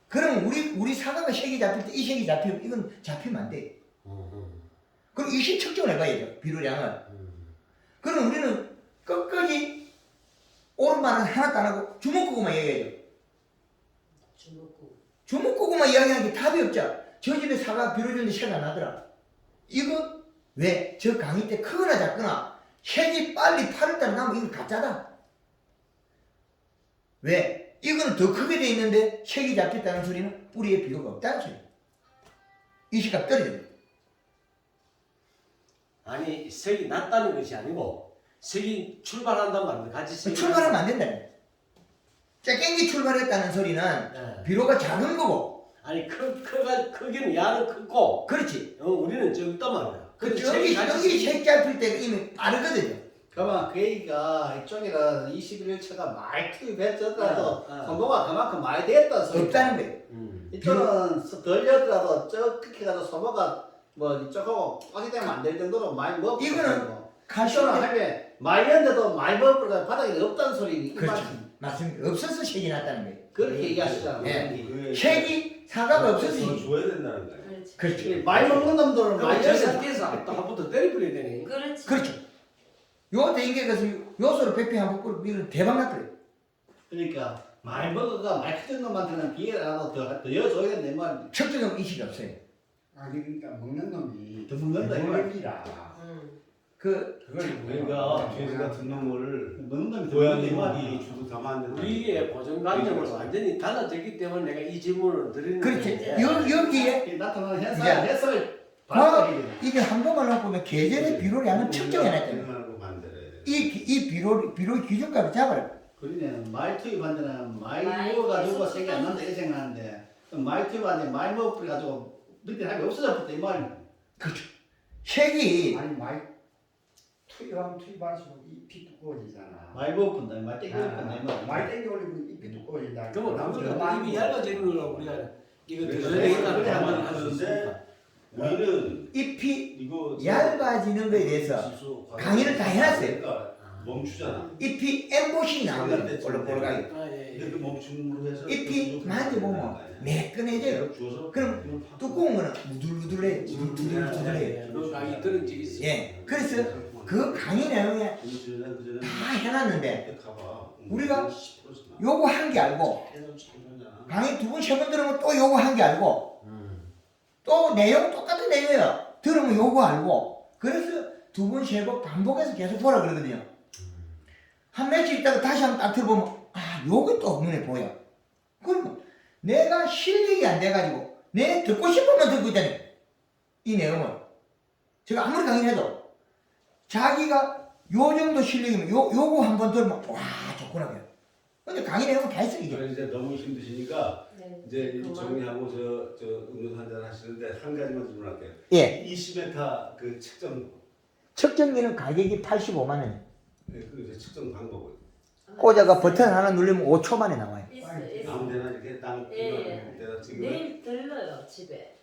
그럼 우리 사과가 색이 잡힐 때 이 색이 잡히면 이건 잡히면 안 돼. 그럼 이식 측정을 해봐야죠. 비료량을. 그럼 우리는 끝까지 옳은 말은 하나도 안 하고 주먹구구만 얘기해야죠. 주먹구구만 이야기하는 게 답이 없죠. 저 집에 사과 비료 줬는데 색 안 나더라. 이거 왜? 저 강의 때 크거나 작거나 색이 빨리 8월달에 나면 이건 가짜다. 왜? 이거는 더 크게 돼 있는데 색이 잡혔다는 소리는 뿌리에 비료가 없다는 소리예요. 이식값 떨어져요. 아니 색이 났다는 것이 아니고 색이 출발한단 말이에요. 같이 색이 출발하면 안 된다. 쨍쨍이 출발했다는 소리는 예. 비료가 작은 거고. 아니 크기는 야는 크고 그렇지. 우리는 적단 말이야. 근데 여기 색이 색 잡힐 때가 이미 빠르거든요. 그러면 그 얘기가 이쪽에는 21일차가 많이 투입했더라도 선보가 그만큼 많이 됐다 소리. 없다는 거예요. 이쪽은 덜려더라도 저 끝에 가서 소모가 뭐 이쪽하고 빠지 되면 안 될 정도로 많이 먹고 이거는 이쪽은 칼슘 하면 많이 했는데도 많이 먹고 바닥에 없다는 소리. 그렇죠. 맞습니다. 없어서 색이 났다는 거예요. 그렇게 얘기하시잖아요. 예. 색이 사과가 없어서 더 색이. 줘야 된다는 거예요. 그렇죠. 많이 먹는 놈들은 그럼 많이 저 했어. 상태에서 또 한 번 더 때려버려야 되네. 그렇지. 그렇죠. 요 대인계 가서 요소로 100배 한번 뿌리고 이런 대박 났거든요. 그러니까 많이 먹어가 많이 커진 놈한테는 비해를 하나 더 여줘야 된다 이 말이야. 척도적 인식이 없어요. 아니 그러니까 먹는 놈이 더 먹는다 이 말이야. 먹이라. 우리가 돼지 같은 놈을 먹는 놈이 더 고양이 먹는다 이 먹이 말이야. 주도 담았는데 우리의 고정관념을 완전히 달라졌기 때문에 내가 이 질문을 드리는 그렇지. 건데 여기에 나타나는 이제 해석을 과학 바꿔야 돼. 이게 한꺼번에 보면 계절의 비료량은 측정해놨잖아요. 하는 거 반대래. 이 비료 기준값을 잡아라. 그러네. 많이 투입한 데는 많이 많이 먹어가지고 먹어서 색이 안 난다 이 생각하는데 많이 투입한 데 많이 먹어버려가지고 밑에 합이 없어졌다 이 말이야. 그렇죠. 색이 아니 많이 투입할수록 잎이 두꺼워지잖아. 많이 먹어본다 많이 땡겨본다 이 말이야. 많이 땡겨 올리면 잎이 두꺼워진다. 그러면 더 그거는 많이 입이 얇아지는 걸로 우리가 이거 그래서 드셔야 되겠다는 그래, 말만 할수 그런데 있습니다. 우리는 잎이 이거 얇아지는 거에 대해서 강의를 다 해놨어요. 그러니까 멈추잖아. 잎이 엠보싱이 나오거든요. 장난 볼록볼록하게. 아, 예, 예. 근데 그 멈춤으로 해서 잎이 만져보면 매끈해져요. 그럼 두꺼운 거는 우둘우둘해, 우둘우둘해요. 그 강의 들은 적이 있어요. 예, 그래서 그 강의 내용에 다 해놨는데 우리가 요거 한 개 알고 강의 2번, 3번 들으면 또 요거 한 개 알고 또 내용 똑같은 내용이에요. 들으면 요거 알고 그래서 2번, 3번 반복해서 계속 보라 그러거든요. 한 며칠 있다가 다시 한번 딱 들어보면 아 요게 또 눈에 보여. 그러면 내가 실력이 안 돼가지고 내 듣고 싶으면 듣고 있다니 이 내용을 제가 아무리 강의를 해도 자기가 요 정도 실력이면 요거 한번 들으면 와 좋구나 그래. 근데 강의 내용은 다 있어 이게. 이제 너무 힘드시니까 네. 이제 정리하고 저 음료수 한잔 하시는데 한 가지만 질문할게요. 예. 20m 그 측정 측정기는 가격이 85만 원. 그 이제 측정 방법은 꽂아가 버튼 하나 누르면 5초 만에 나와요. 아무 데나 이렇게 땅 예. 데다 찍으면 내일 들러요 집에.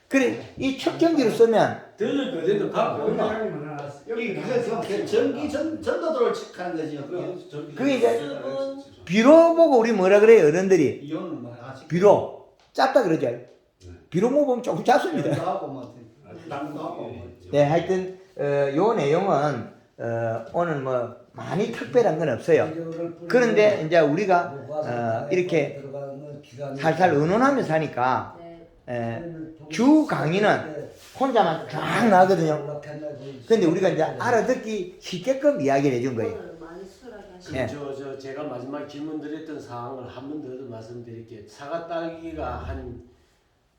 그래 이 측정기를 쓰면 들을 그대로 갖고 온다. 여기 그래서 전기 전도도를 체크하는 거지. 그게 이제 비료 보고 우리 뭐라 그래요 어른들이 이혼은 뭐 아직 비료 짭다 그러죠. 비료 먹으면 조금 짭습니다. 하고 뭐 땅도 하고 뭐. 네 하여튼 요 내용은 오늘 뭐 많이 특별한 건 없어요. 그런데 이제 우리가 이렇게 살살 의논하면서 하니까 주 강의는 혼자만 쫙 나거든요. 근데 우리가 이제 알아듣기 쉽게끔 이야기를 해준 거예요. 오늘 많이 수월하게 하시고. 예. 제가 마지막 질문 드렸던 사항을 한 번 더 말씀드릴게요. 사과 따기가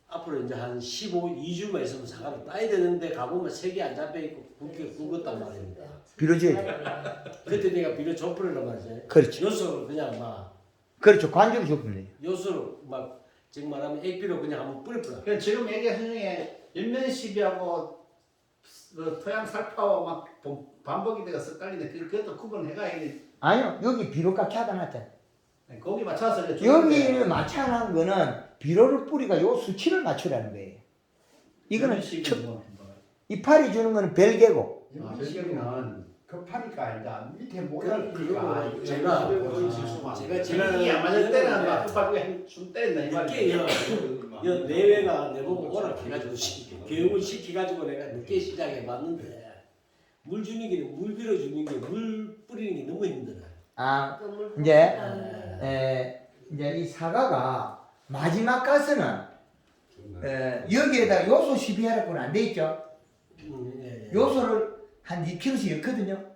앞으로 이제 한 2주만 있으면 사과를 따야 되는데 가보면 색이 안 잡혀 있고 굵게 굵었단 말입니다. 비료지. 그때 내가 비료 좁으려고 말이지. 그렇죠. 요소를 그냥 막 그렇죠. 관절 좁습니다. 요소를 막 지금 말하면 액비로 그냥 한번 뿌려버려. 그러니까 지금 얘기하신 중에 연면시비하고 그 토양 살파하고 막 반복이 돼가 헷갈리는데 그것도 구분해가 이게 아니요. 여기 비료값 찾아놨잖아요. 거기 맞춰서 이제 여기를 맞춰놓은 거는 비료를 뿌리가 요 수치를 맞추라는 거예요. 이거는 이파리 주는 거는 별개고. 연면시비는 급하니까 아니다. 밑에 못 그거 알리니까 제가 이게 안 맞을 때는 막 급하게 숨 때린다 이 이게 말이에요. 여 내외가 내보고 오라 해가지고 교육을 시켜가지고 내가 늦게 시작해 봤는데 물 주는 게 물 빌어 주는 게 물 뿌리는 게 너무 힘들어. 아, 그물 이제 뽑아야 이제 이 사과가 마지막 가서는 여기에다 요소 12하라고는 안 돼 있죠. 예. 요소를 한 2kg씩 였거든요.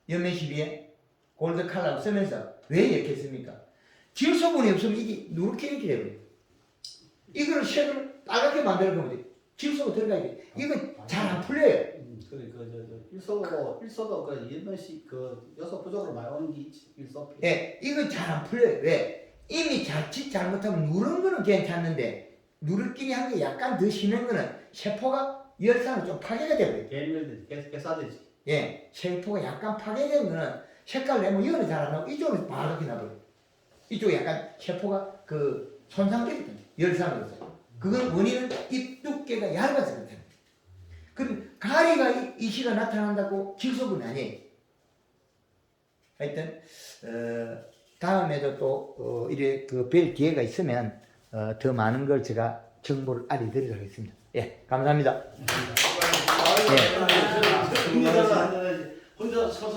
연면 12에 골드 칼라를 쓰면서 왜 였겠습니까? 질소분이 없으면 이게 누렇게 이렇게 돼버려요. 이거를 색을 빨갛게 만들어 보면 질소가 들어가야 돼. 이건 잘 안 풀려요. 그래 일소도 그 연면시 그 요소 부족으로 많이 오는 게 있지 일소. 예, 이건 잘 안 풀려요. 왜? 이미 자칫 잘못하면 누른 거는 괜찮는데 누르끼리 한 게 약간 더 심한 거는 세포가 열상으로 좀 파괴가 돼버려요. 개밀되지 개사되지. 예, 세포가 약간 파괴된 거는 색깔 내면 이거는 잘 안 나오고 이쪽은 바르게 나버려요. 이쪽 약간 세포가 그 손상되거든요. 열상으로서. 그건 원인은 이 두께가 얇아서 그렇다. 그럼 가리가 이시가 나타난다고 질소분이 아니에요. 하여튼 다음에도 또 이래 그 뵐 기회가 있으면 더 많은 걸 제가 정보를 알려드리도록 하겠습니다. 예, 감사합니다. 혼자 서서